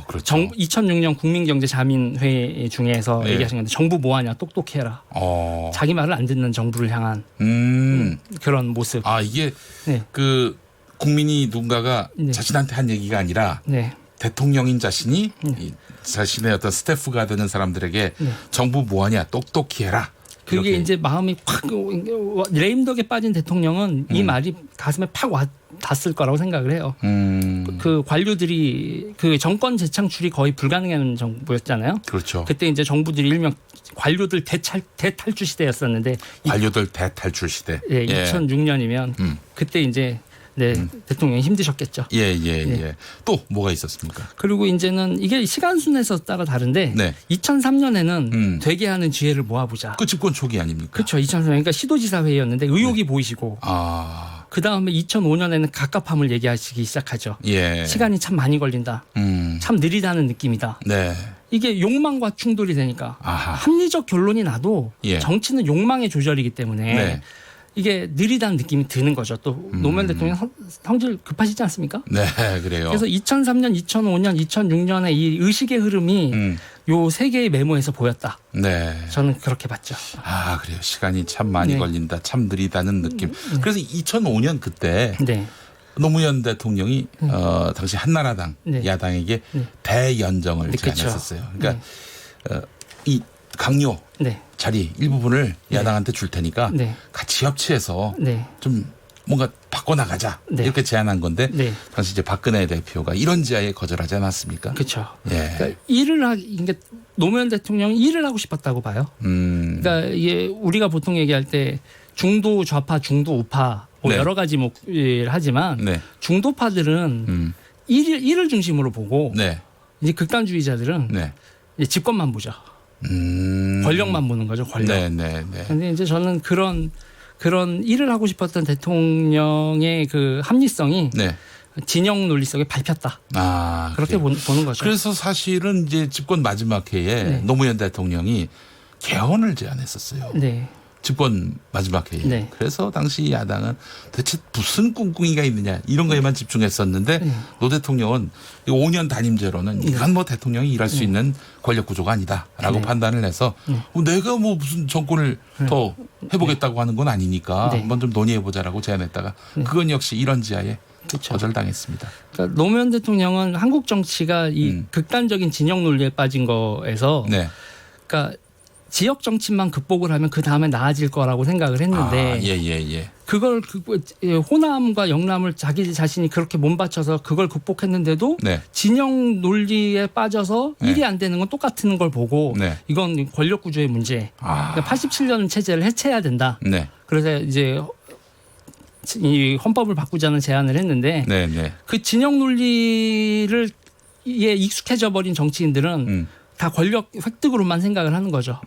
그렇죠. 2006년 국민경제자민회 중에서 네. 얘기하신 건데 정부 뭐하냐 똑똑해라. 자기 말을 안 듣는 정부를 향한 그런 모습. 이게 네. 그 국민이 누군가가 네. 자신한테 한 얘기가 아니라 네. 대통령인 자신이 이 자신의 어떤 스태프가 되는 사람들에게 정부 뭐하냐 똑똑히 해라. 그게 이렇게. 이제 마음이 확 레임덕에 빠진 대통령은 이 말이 가슴에 팍 닿았을 거라고 생각을 해요. 그 관료들이 그 정권 재창출이 거의 불가능한 정부였잖아요. 그렇죠. 그때 이제 정부들이 일명 관료들 대탈출 시대였었는데 관료들 대탈출 시대. 예, 2006년이면 그때 이제 대통령이 힘드셨겠죠. 예. 또 뭐가 있었습니까? 그리고 이제는 이게 시간 순에서 따라 다른데 네. 2003년에는 되게 하는 지혜를 모아보자. 그 집권 초기 아닙니까? 그렇죠. 2003년 그러니까 시도지사 회의였는데 의혹이 보이시고 그 다음에 2005년에는 갑갑함을 얘기하시기 시작하죠. 예. 시간이 참 많이 걸린다. 참 느리다는 느낌이다. 네. 이게 욕망과 충돌이 되니까 합리적 결론이 나도 정치는 욕망의 조절이기 때문에 네. 이게 느리다는 느낌이 드는 거죠. 또 노무현 대통령 성질 급하시지 않습니까? 네, 그래요. 그래서 2003년, 2005년, 2006년에 이 의식의 흐름이 요 세 개의 메모에서 보였다. 네. 저는 그렇게 봤죠. 그래요. 시간이 참 많이 걸린다. 참 느리다는 느낌. 그래서 2005년 그때 네. 노무현 대통령이 당시 한나라당 야당에게 대연정을 그쵸. 제안했었어요. 그러니까 이 강요 자리 일부분을 야당한테 줄 테니까 같이 협치해서 좀 뭔가 바꿔나가자 이렇게 제안한 건데 당시 이제 박근혜 대표가 이런 제안에 거절하지 않았습니까? 그렇죠. 예. 그러니까 노무현 대통령이 일을 하고 싶었다고 봐요. 그러니까 이게 우리가 보통 얘기할 때 중도 좌파, 중도 우파 여러 가지 하지만 중도파들은 일을 중심으로 보고 이제 극단주의자들은 이제 집권만 보죠. 권력만 보는 거죠. 권력. 그런데 이제 저는 그런 일을 하고 싶었던 대통령의 그 합리성이 진영 논리 속에 밟혔다. 그렇게 보는 거죠. 그래서 사실은 이제 집권 마지막 해에 노무현 대통령이 개헌을 제안했었어요. 집권 마지막 해에. 그래서 당시 야당은 대체 무슨 꿍꿍이가 있느냐 이런 거에만 집중했었는데 노 대통령은 5년 단임제로는 이건 뭐 대통령이 일할 수 있는 권력 구조가 아니다라고 판단을 해서 내가 뭐 무슨 정권을 더 해보겠다고 하는 건 아니니까 한번 좀 논의해보자라고 제안했다가 그건 역시 이런 지하에 거절당했습니다. 그러니까 노무현 대통령은 한국 정치가 이 극단적인 진영 논리에 빠진 거에서 그러니까 지역 정치만 극복을 하면 그 다음에 나아질 거라고 생각을 했는데 그걸 호남과 영남을 자기 자신이 그렇게 몸바쳐서 그걸 극복했는데도 진영 논리에 빠져서 일이 안 되는 건 똑같은 걸 보고 이건 권력 구조의 문제. 그러니까 87년 체제를 해체해야 된다. 그래서 이제 이 헌법을 바꾸자는 제안을 했는데 그 진영 논리를 익숙해져 버린 정치인들은 다 권력 획득으로만 생각을 하는 거죠.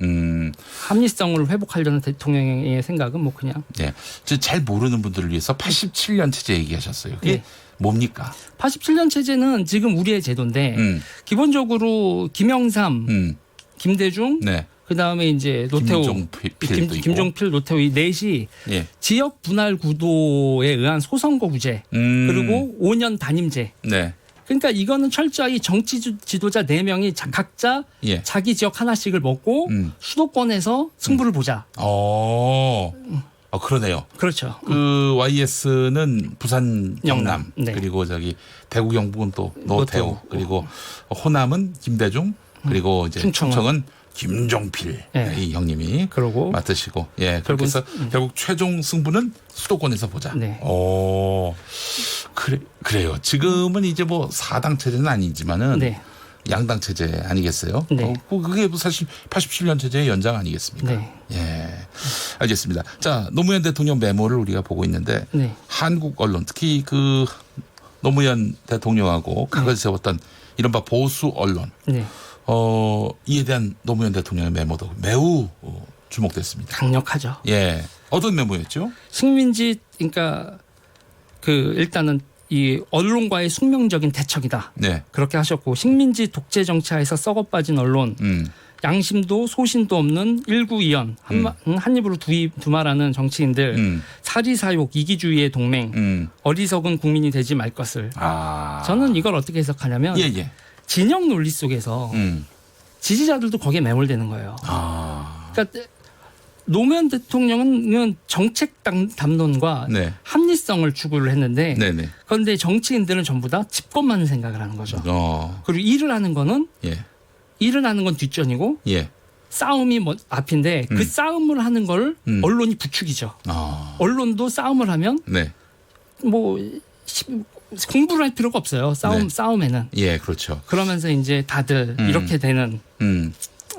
합리성을 회복하려는 대통령의 생각은 뭐 그냥. 네. 잘 모르는 분들을 위해서 87년 체제 얘기하셨어요. 그게 네. 뭡니까? 87년 체제는 지금 우리의 제도인데 기본적으로 김영삼, 김대중, 네. 그다음에 이제 노태우, 김종필, 노태우 이 넷이 예. 지역 분할 구도에 의한 소선거구제 그리고 5년 단임제. 네. 그러니까 이거는 철저히 정치 지도자 4명이 각자 예. 자기 지역 하나씩을 먹고 수도권에서 승부를 보자. 그러네요. 그렇죠. 그 YS는 부산 영남, 네. 그리고 저기 대구 경북은 또 노태우, 그리고 호남은 김대중, 그리고 이제 충청은 김종필 네. 이 형님이 그러고 맡으시고, 예, 그렇게 해서 결국 최종 승부는 수도권에서 보자. 네. 그래요. 지금은 이제 뭐 4당 체제는 아니지만은 네. 양당 체제 아니겠어요? 네. 그게 사실 87년 체제의 연장 아니겠습니까? 네. 예, 알겠습니다. 자, 노무현 대통령 메모를 우리가 보고 있는데 네. 한국 언론, 특히 그 노무현 대통령하고 각을 세웠던 이른바 보수 언론, 네. 이에 대한 노무현 대통령의 메모도 매우 주목됐습니다. 강력하죠. 예, 어떤 메모였죠? 식민지 그러니까 그 일단은 이 언론과의 숙명적인 대척이다. 네. 그렇게 하셨고 식민지 독재 정치하에서 썩어빠진 언론, 양심도 소신도 없는 일구이연 한 입으로 두말하는 정치인들, 사리사욕, 이기주의의 동맹, 어리석은 국민이 되지 말 것을. 저는 이걸 어떻게 해석하냐면 진영 논리 속에서 지지자들도 거기에 매몰되는 거예요. 그러니까 노무현 대통령은 정책 담론과 네. 합리성을 추구를 했는데 네네. 그런데 정치인들은 전부 다 집권만 생각을 하는 거죠. 그리고 일을 하는 건 뒷전이고 싸움이 뭐 앞인데 그 싸움을 하는 걸 언론이 부추기죠. 언론도 싸움을 하면 뭐 공부를 할 필요가 없어요. 싸움에는. 예, 그렇죠. 그러면서 이제 다들 이렇게 되는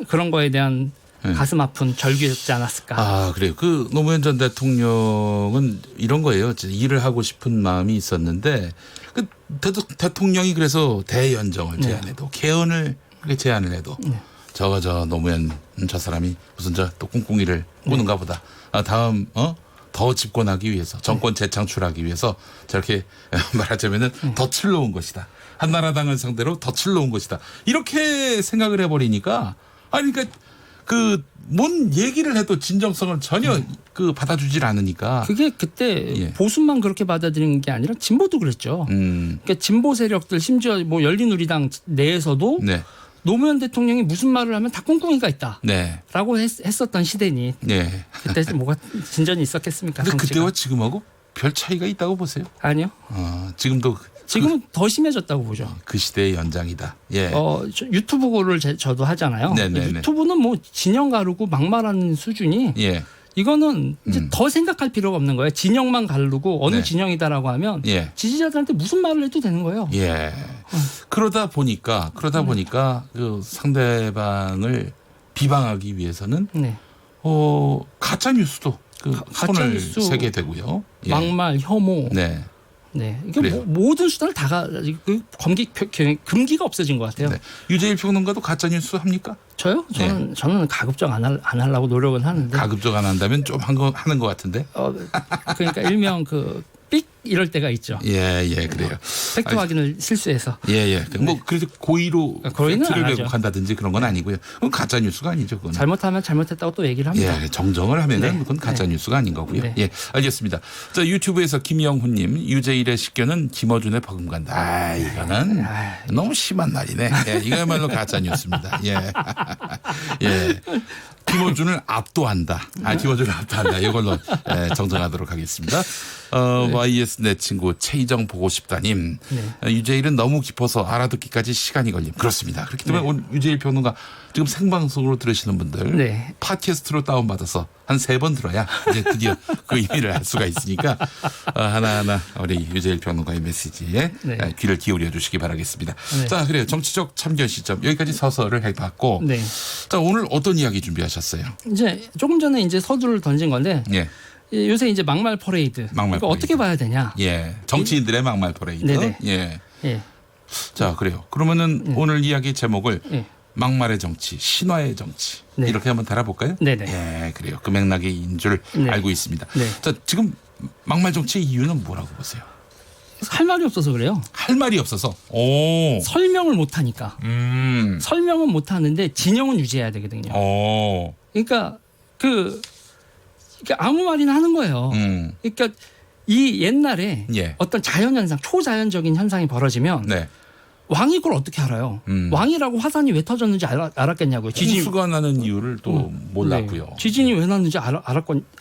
그런 거에 대한 가슴 아픈 절규였지 않았을까. 그래요. 그 노무현 전 대통령은 이런 거예요. 일을 하고 싶은 마음이 있었는데 그 대통령이 그래서 대연정을 제안해도 개헌을 그렇게 제안을 해도 저 노무현 저 사람이 무슨 또 꿍꿍이를 꾸는가 보다. 다음 더 집권하기 위해서 정권 재창출하기 위해서 저렇게 말하자면은 덫을 놓은 것이다. 한나라당을 상대로 덫을 놓은 것이다. 이렇게 생각을 해버리니까 그러니까 뭔 얘기를 해도 진정성을 전혀 받아주질 않으니까. 그게 그때 보수만 그렇게 받아들이는 게 아니라 진보도 그랬죠. 그러니까 진보 세력들 심지어 뭐 열린우리당 내에서도 노무현 대통령이 무슨 말을 하면 다 꿍꿍이가 있다라고 했었던 시대니 그때 뭐가 진전이 있었겠습니까? 근데 그때와 지금하고 별 차이가 있다고 보세요? 아니요. 지금은 더 심해졌다고 보죠. 그 시대의 연장이다. 예. 유튜브를 저도 하잖아요. 유튜브는 뭐 진영 가르고 막말하는 수준이 이거는 이제 더 생각할 필요가 없는 거예요. 진영만 가르고 어느 진영이다라고 하면 지지자들한테 무슨 말을 해도 되는 거예요. 예. 그러다 보니까 그 상대방을 비방하기 위해서는 가짜 뉴스도 손을 세게 되고요. 막말, 혐오. 이게 모든 수단을 다 금기가 없어진 것 같아요. 유재일 평론가도 가짜 뉴스 합니까? 저요? 저는 가급적 안 하려고 노력은 하는데. 가급적 안 한다면 좀 하는 것 같은데. 그러니까 일명 삑 이럴 때가 있죠. 그래요. 팩트 확인을 실수해서. 뭐 그래서 고의로 팩트를 왜곡한다든지 그런 건 아니고요. 그건 가짜 뉴스가 아니죠. 그건. 잘못하면 잘못했다고 또 얘기를 합니다. 정정을 하면은 그건 가짜 뉴스가 아닌 거고요. 알겠습니다. 자, 유튜브에서 김영훈님, 유재일의 식견은 김어준의 버금간다. 이거는 너무 심한 말이네. 이거야말로 가짜 뉴스입니다. 김어준을 압도한다. 김어준을 압도한다. 이걸로 정정하도록 하겠습니다. YS 내 친구 최희정 보고 싶다님. 유재일은 너무 깊어서 알아듣기까지 시간이 걸림. 그렇습니다. 그렇기 때문에 오늘 유재일 평론가 지금 생방송으로 들으시는 분들 팟캐스트로 다운받아서 한 3번 들어야 이제 드디어 그 의미를 알 수가 있으니까 하나하나 우리 유재일 평론가의 메시지에 귀를 기울여 주시기 바라겠습니다. 자, 그래요. 정치적 참견 시점 여기까지 서서를 해봤고 자, 오늘 어떤 이야기 준비하셨어요? 이제 조금 전에 이제 서두를 던진 건데 요새 이제 막말 퍼레이드. 어떻게 봐야 되냐? 정치인들의 막말 퍼레이드. 자, 그래요. 그러면은 오늘 이야기 제목을 막말의 정치, 신화의 정치 네. 이렇게 한번 달아볼까요? 네네. 네, 그래요. 그 맥락인 줄 네. 알고 있습니다. 네. 자, 지금 막말 정치의 이유는 뭐라고 보세요? 할 말이 없어서 그래요. 할 말이 없어서. 오. 설명을 못 하니까. 설명은 못 하는데 진영은 유지해야 되거든요. 그러니까 아무 말이나 하는 거예요. 그러니까 이 옛날에 예. 어떤 자연현상, 초자연적인 현상이 벌어지면 네. 왕이 그걸 어떻게 알아요? 왕이라고 화산이 왜 터졌는지 알았겠냐고요. 홍수가 나는 이유를 또 몰랐고요. 네. 지진이 왜 났는지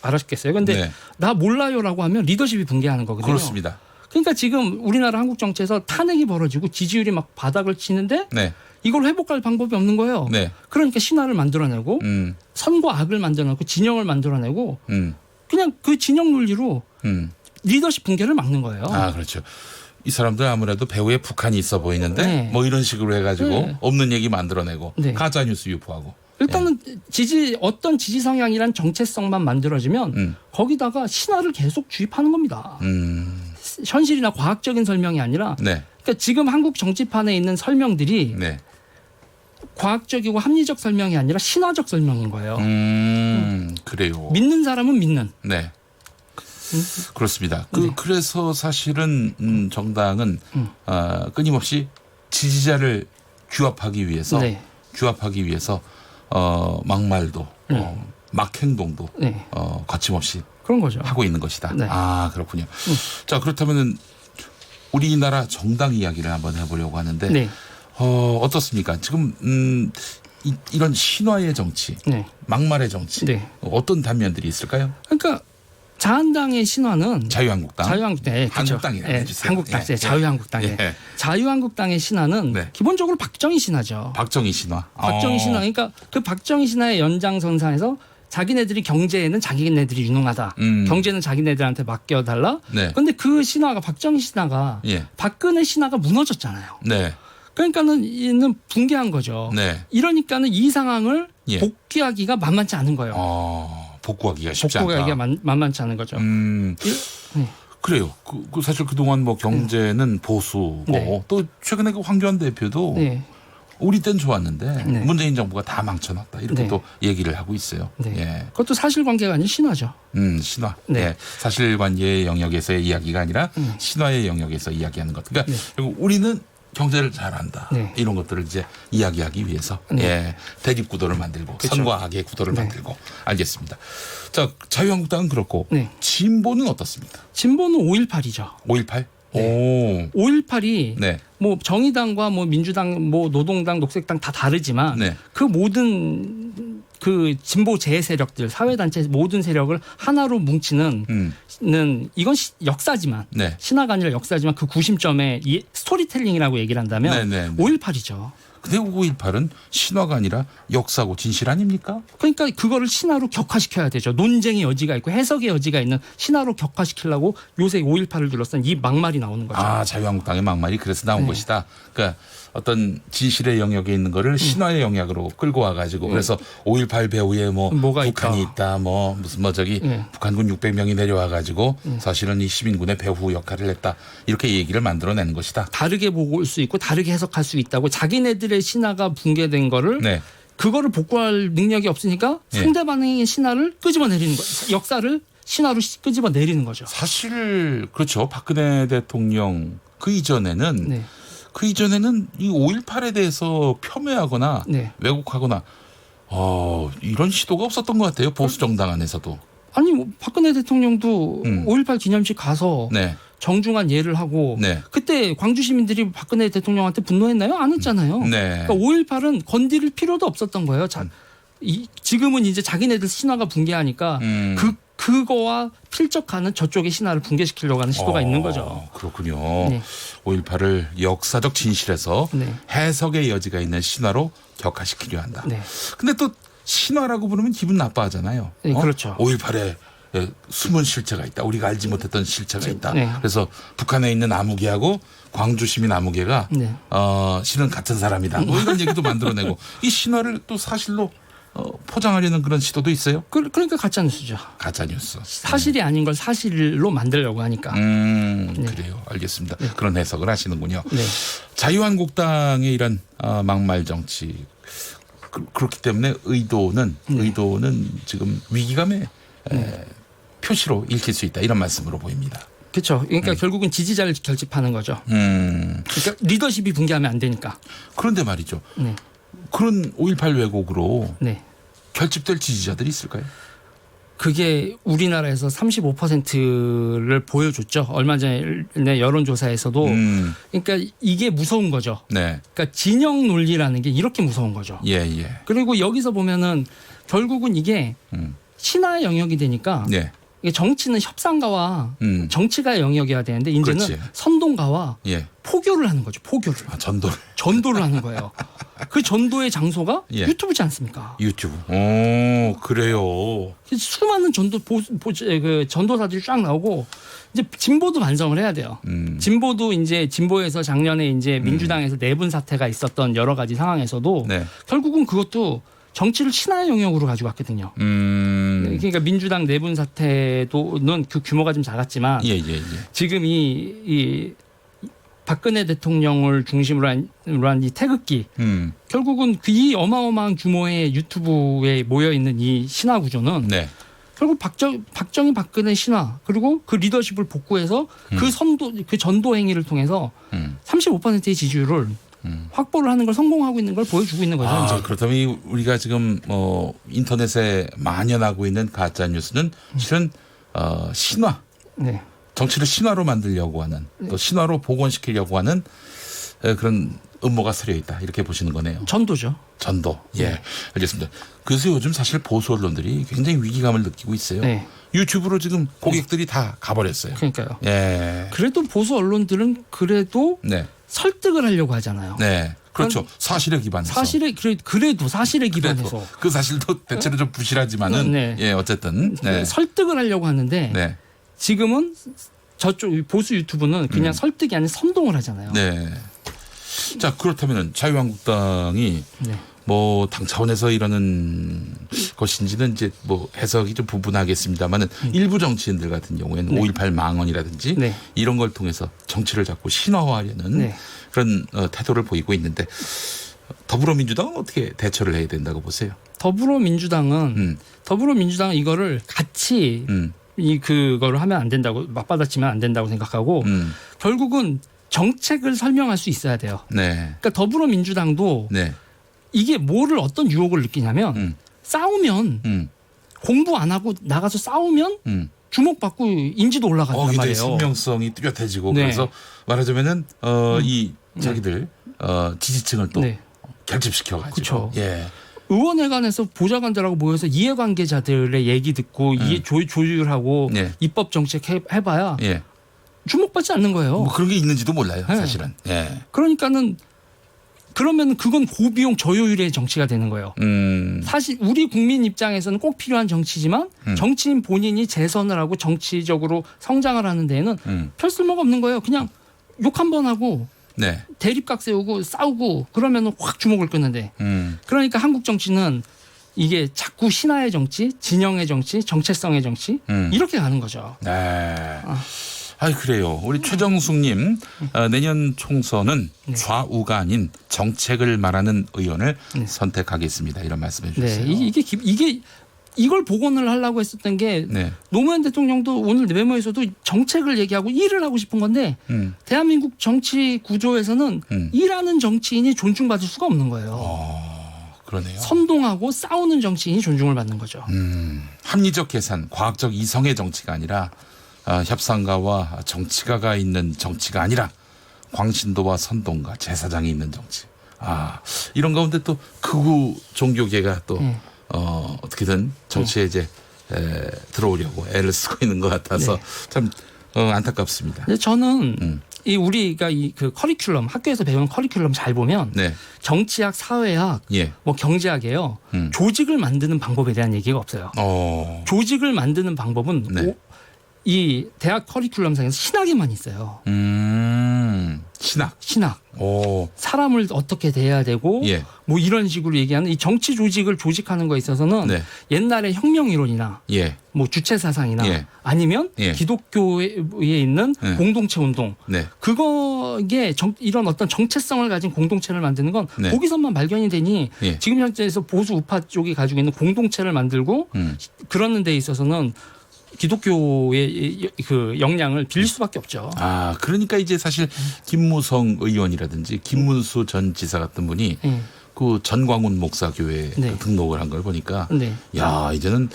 알았겠어요. 근데 네. 나 몰라요라고 하면 리더십이 붕괴하는 거거든요. 그렇습니다. 그러니까 지금 우리나라 한국 정치에서 탄핵이 벌어지고 지지율이 막 바닥을 치는데 네. 이걸 회복할 방법이 없는 거예요. 네. 그러니까 신화를 만들어내고 선과 악을 만들어내고 진영을 만들어내고 그냥 그 진영 논리로 리더십 붕괴를 막는 거예요. 아, 그렇죠. 이 사람들 아무래도 배후에 북한이 있어 보이는데 네. 뭐 이런 식으로 해가지고 네. 없는 얘기 만들어내고 네. 가짜 뉴스 유포하고. 일단은 어떤 지지 성향이란 정체성만 만들어지면 거기다가 신화를 계속 주입하는 겁니다. 현실이나 과학적인 설명이 아니라 네. 그러니까 지금 한국 정치판에 있는 설명들이 네. 과학적이고 합리적 설명이 아니라 신화적 설명인 거예요. 그래요. 믿는 사람은 믿는. 네. 그렇습니다. 네. 그래서 사실은 정당은 끊임없이 지지자를 규합하기 위해서 네. 막말도 막행동도 네. 거침없이 그런 거죠. 하고 있는 것이다. 네. 아, 그렇군요. 자, 그렇다면은 우리나라 정당 이야기를 한번 해보려고 하는데 네. 어떻습니까? 지금 이런 신화의 정치, 네. 막말의 정치 네. 어떤 단면들이 있을까요? 그러니까 자한당의 신화는 자유한국당, 네, 그렇죠. 한국당이라고 네, 해주세요. 한국당, 예. 자유한국당. 예. 자유한국당의 신화는 네. 기본적으로 박정희 신화죠. 박정희 신화. 박정희 신화. 그러니까 그 박정희 신화의 연장선상에서 자기네들이 경제에는 자기네들이 유능하다. 경제는 자기네들한테 맡겨달라. 네. 그런데 그 신화가 박정희 신화가 예. 박근혜 신화가 무너졌잖아요. 네. 그러니까는 이는 붕괴한 거죠. 네. 이러니까는 이 상황을 예. 복귀하기가 만만치 않은 거예요. 복구하기가 쉽지 복구하기가 않다. 만만치 않은 거죠. 네. 그래요. 사실 그동안 뭐 경제는 보수고 네. 또 최근에 그 황교안 대표도 네. 우리 땐 좋았는데 네. 문재인 정부가 다 망쳐놨다 이렇게 네. 또 얘기를 하고 있어요. 네. 예. 그것도 사실관계가 아닌 신화죠. 신화. 네. 예. 사실관계의 영역에서의 이야기가 아니라 신화의 영역에서 이야기하는 것. 그러니까 네. 결국 우리는 경제를 잘한다. 네. 이런 것들을 이제 이야기하기 위해서 네. 예. 대립 구도를 만들고 그렇죠. 선과 악의 구도를 네. 만들고 알겠습니다. 자, 자유한국당은 그렇고 네. 진보는 어떻습니까? 진보는 5.18이죠. 5.18? 네. 5.18이 네. 뭐 정의당과 뭐 민주당, 뭐 노동당, 녹색당 다 다르지만 네. 그 모든 그 진보 재 세력들, 사회단체 모든 세력을 하나로 뭉치는 이건 역사지만 네. 신화가 아니라 역사지만 그 구심점에 이 스토리텔링이라고 얘기를 한다면 네. 5.18이죠. 근데 5.18은 신화가 아니라 역사고 진실 아닙니까? 그러니까 그거를 신화로 격화시켜야 되죠. 논쟁의 여지가 있고 해석의 여지가 있는 신화로 격화시키려고 요새 5.18을 둘러싼 이 막말이 나오는 거죠. 아, 자유한국당의 막말이 그래서 나온 네. 것이다. 그러니까 어떤 진실의 영역에 있는 거를 신화의 영역으로 끌고 와가지고 그래서 5.18 배후에 뭐 뭐가 북한이 있다, 뭐 무슨 뭐 저기 네. 북한군 600명이 내려와가지고 사실은 이 시민군의 배후 역할을 했다. 이렇게 얘기를 만들어내는 것이다. 다르게 볼 수 있고 다르게 해석할 수 있다고 자기네들의 신화가 붕괴된 거를 네. 그거를 복구할 능력이 없으니까 네. 상대방의 신화를 끄집어내리는 거예요. 역사를 신화로 끄집어내리는 거죠. 사실 그렇죠. 박근혜 대통령 그 이전에는 네. 이 5.18에 대해서 폄훼하거나 네. 왜곡하거나 이런 시도가 없었던 것 같아요. 보수 정당 안에서도. 아니 뭐 박근혜 대통령도 5.18 기념식 가서 네. 정중한 예를 하고 네. 그때 광주 시민들이 박근혜 대통령한테 분노했나요? 안 했잖아요. 네. 그러니까 5.18은 건드릴 필요도 없었던 거예요. 지금은 이제 자기네들 신화가 붕괴하니까 그거와 필적하는 저쪽의 신화를 붕괴시키려고 하는 시도가 있는 거죠. 그렇군요. 네. 5.18을 역사적 진실에서 네. 해석의 여지가 있는 신화로 격화시키려 한다. 네. 근데 또 신화라고 부르면 기분 나빠하잖아요. 네, 그렇죠. 5.18에 숨은 실체가 있다. 우리가 알지 못했던 실체가 있다. 네. 그래서 북한에 있는 아무개하고 광주 시민 아무개가 네. 실은 같은 사람이다. 뭐 이런 얘기도 만들어내고 이 신화를 또 사실로 포장하려는 그런 시도도 있어요. 그러니까 가짜 뉴스죠. 가짜 뉴스. 사실이 아닌 걸 사실로 만들려고 하니까. 그래요. 알겠습니다. 그런 해석을 하시는군요. 네. 자유한국당의 이런 막말 정치. 그렇기 때문에 의도는 지금 위기감의 표시로 읽힐 수 있다 이런 말씀으로 보입니다. 그렇죠. 그러니까 결국은 지지자를 결집하는 거죠. 그러니까 리더십이 붕괴하면 안 되니까. 그런데 말이죠. 네. 그런 5.18 왜곡으로 네. 결집될 지지자들이 있을까요? 그게 우리나라에서 35%를 보여줬죠. 얼마 전에 여론조사에서도. 그러니까 이게 무서운 거죠. 네. 그러니까 진영 논리라는 게 이렇게 무서운 거죠. 예, 예. 그리고 여기서 보면은 결국은 이게 신화의 영역이 되니까 네. 이게 정치는 협상가와 정치가의 영역이어야 되는데 이제는 그렇지. 선동가와 예. 포교를 하는 거죠. 포교를. 전도를 하는 거예요. 그 전도의 장소가 예. 유튜브지 않습니까? 유튜브. 오, 그래요. 수많은 그 전도사들이 쫙 나오고 이제 진보도 반성을 해야 돼요. 진보도 이제 진보에서 작년에 이제 민주당에서 내분 사태가 있었던 여러 가지 상황에서도 네. 결국은 그것도 정치를 신화의 영역으로 가지고 왔거든요. 그러니까 민주당 내분 사태도는 그 규모가 좀 작았지만 예. 지금 이 박근혜 대통령을 중심으로 한 이 태극기 결국은 이 어마어마한 규모의 유튜브에 모여 있는 이 신화 구조는 네. 결국 박정희 박근혜 신화 그리고 그 리더십을 복구해서 그 전도 행위를 통해서 35%의 지지율을 확보를 하는 걸 성공하고 있는 걸 보여주고 있는 거죠. 이제. 그렇다면 우리가 지금 인터넷에 만연하고 있는 가짜 뉴스는 실은 신화, 네. 정치를 신화로 만들려고 하는 또 신화로 복원시키려고 하는 그런 음모가 서려 있다 이렇게 보시는 거네요. 전도죠. 전도. 예, 알겠습니다. 그래서 요즘 사실 보수 언론들이 굉장히 위기감을 느끼고 있어요. 네. 유튜브로 지금 고객들이 다 가버렸어요. 그러니까요. 예. 그래도 보수 언론들은 그래도 네. 설득을 하려고 하잖아요. 네. 그렇죠. 사실에 기반해서. 그래도 사실에 기반해서. 그 사실도 대체로 좀 부실하지만은 네. 예, 어쨌든 네. 설득을 하려고 하는데 네. 지금은 저쪽 보수 유튜브는 그냥 설득이 아닌 선동을 하잖아요. 네. 자, 그렇다면은 자유한국당이 네. 뭐 당 차원에서 이러는 것인지는 이제 뭐 해석이 좀 부분하겠습니다만은 일부 정치인들 같은 경우에는 네. 5.18 망언이라든지 네. 이런 걸 통해서 정치를 자꾸 신화화하려는 네. 그런 태도를 보이고 있는데 더불어민주당은 어떻게 대처를 해야 된다고 보세요? 더불어민주당은 이거를 같이 그거를 하면 안 된다고 맞받아치면 안 된다고 생각하고 결국은 정책을 설명할 수 있어야 돼요. 네. 그러니까 더불어민주당도 네. 이게 뭐를 어떤 유혹을 느끼냐면 싸우면 공부 안 하고 나가서 싸우면 주목받고 인지도 올라간단 굉장히 말이에요. 생명성이 뚜렷해지고 네. 그래서 말하자면은 이 자기들 지지층을 또 네. 결집시켜가지고. 그렇죠. 예. 의원회관에서 보좌관들하고 모여서 이해관계자들의 얘기 듣고 조율하고 네. 입법 정책 해봐야 예. 주목받지 않는 거예요. 뭐 그런 게 있는지도 몰라요, 네. 사실은. 예. 그러니까는 그러면 그건 고비용 저효율의 정치가 되는 거예요. 사실 우리 국민 입장에서는 꼭 필요한 정치지만 정치인 본인이 재선을 하고 정치적으로 성장을 하는 데에는 별 쓸모가 없는 거예요. 그냥 욕 한 번 하고 네. 대립각 세우고 싸우고 그러면 확 주목을 끄는데 그러니까 한국 정치는 이게 자꾸 신화의 정치, 진영의 정치, 정체성의 정치 이렇게 가는 거죠. 네. 그래요. 우리 최정숙님 내년 총선은 좌우가 아닌 정책을 말하는 의원을 선택하겠습니다. 이런 말씀해 주셨어요. 네, 이걸 복원을 하려고 했었던 게 네. 노무현 대통령도 오늘 메모에서도 정책을 얘기하고 일을 하고 싶은 건데 대한민국 정치 구조에서는 일하는 정치인이 존중받을 수가 없는 거예요. 그러네요. 선동하고 싸우는 정치인이 존중을 받는 거죠. 합리적 계산, 과학적 이성의 정치가 아니라 협상가와 정치가가 있는 정치가 아니라 광신도와 선동가, 제사장이 있는 정치. 이런 가운데 또 극우 종교계가 또 어떻게든 정치에 이제 들어오려고 애를 쓰고 있는 것 같아서 참 안타깝습니다. 근데 저는 우리가 그 커리큘럼 학교에서 배우는 커리큘럼 잘 보면 네. 정치학, 사회학, 예. 뭐 경제학이에요. 조직을 만드는 방법에 대한 얘기가 없어요. 조직을 만드는 방법은 네. 이 대학 커리큘럼상에서 신학에만 있어요. 신학. 오. 사람을 어떻게 대해야 되고 예. 뭐 이런 식으로 얘기하는 이 정치 조직을 조직하는 거에 있어서는 네. 옛날에 혁명이론이나 예. 뭐 주체 사상이나 예. 아니면 예. 기독교에 있는 네. 공동체 운동 네. 그거에 이런 어떤 정체성을 가진 공동체를 만드는 건 네. 거기서만 발견이 되니 예. 지금 현재에서 보수 우파 쪽이 가지고 있는 공동체를 만들고 그러는 데 있어서는 기독교의 그 역량을 빌릴 수밖에 없죠. 아, 그러니까 이제 사실 김무성 의원이라든지 김문수 전 지사 같은 분이 그 전광훈 목사교회에 네. 등록을 한 걸 보니까 네. 야, 이제는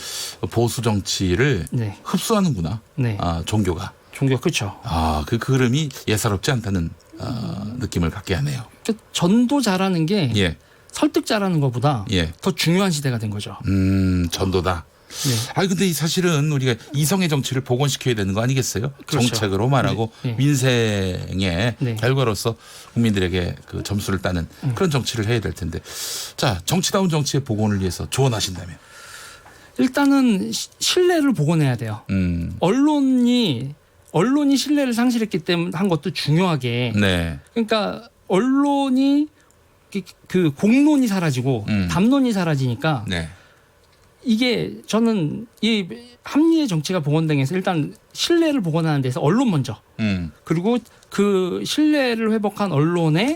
보수 정치를 네. 흡수하는구나. 네. 아, 종교가. 종교 그렇죠. 아, 그 흐름이 예사롭지 않다는 느낌을 갖게 하네요. 전도 잘하는 게 예. 설득 잘하는 것보다 예. 더 중요한 시대가 된 거죠. 전도다. 네. 아, 근데 이 사실은 우리가 이성의 정치를 복원시켜야 되는 거 아니겠어요? 그렇죠. 정책으로 말하고 네. 네. 민생의 네. 결과로서 국민들에게 그 점수를 따는 그런 정치를 해야 될 텐데. 자, 정치다운 정치의 복원을 위해서 조언하신다면. 일단은 신뢰를 복원해야 돼요. 언론이 신뢰를 상실했기 때문에 한 것도 중요하게. 네. 그러니까 언론이 그 공론이 사라지고 담론이 사라지니까 네. 이게 저는 이 합리의 정치가 복원되면서 일단 신뢰를 복원하는 데서 언론 먼저 그리고 그 신뢰를 회복한 언론의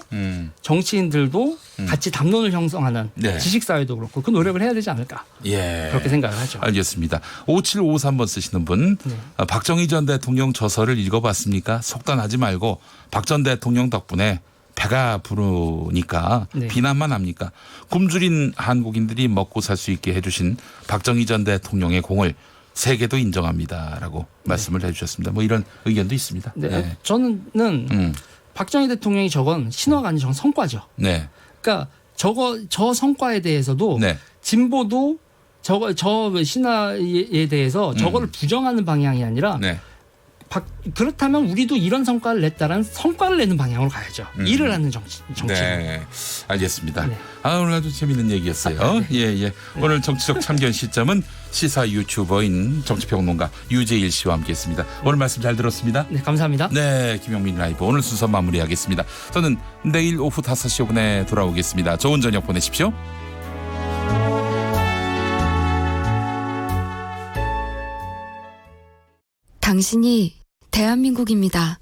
정치인들도 같이 담론을 형성하는 네. 지식사회도 그렇고 그 노력을 해야 되지 않을까 예. 그렇게 생각을 하죠. 알겠습니다. 5753번 쓰시는 분. 네. 박정희 전 대통령 저서를 읽어봤습니까? 속단하지 말고 박 전 대통령 덕분에 배가 부르니까 네. 비난만 합니까? 굶주린 한국인들이 먹고 살 수 있게 해주신 박정희 전 대통령의 공을 세계도 인정합니다라고 말씀을 해주셨습니다. 뭐 이런 의견도 있습니다. 네. 네. 저는 박정희 대통령이 저건 신화가 아니라 저건 성과죠. 네. 그러니까 저 성과에 대해서도 네. 진보도 저 신화에 대해서 저거를 부정하는 방향이 아니라 네. 그렇다면 우리도 이런 성과를 냈다라는 성과를 내는 방향으로 가야죠. 일을 하는 정치. 네, 알겠습니다. 네. 아, 오늘 아주 재밌는 얘기였어요. 예, 예. 오늘 정치적 참견 시점은 시사 유튜버인 정치평론가 유재일 씨와 함께했습니다. 오늘 말씀 잘 들었습니다. 네, 감사합니다. 네, 김용민 라이브 오늘 순서 마무리하겠습니다. 저는 내일 오후 5시 5분에 돌아오겠습니다. 좋은 저녁 보내십시오. 당신이 대한민국입니다.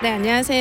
네, 안녕하세요.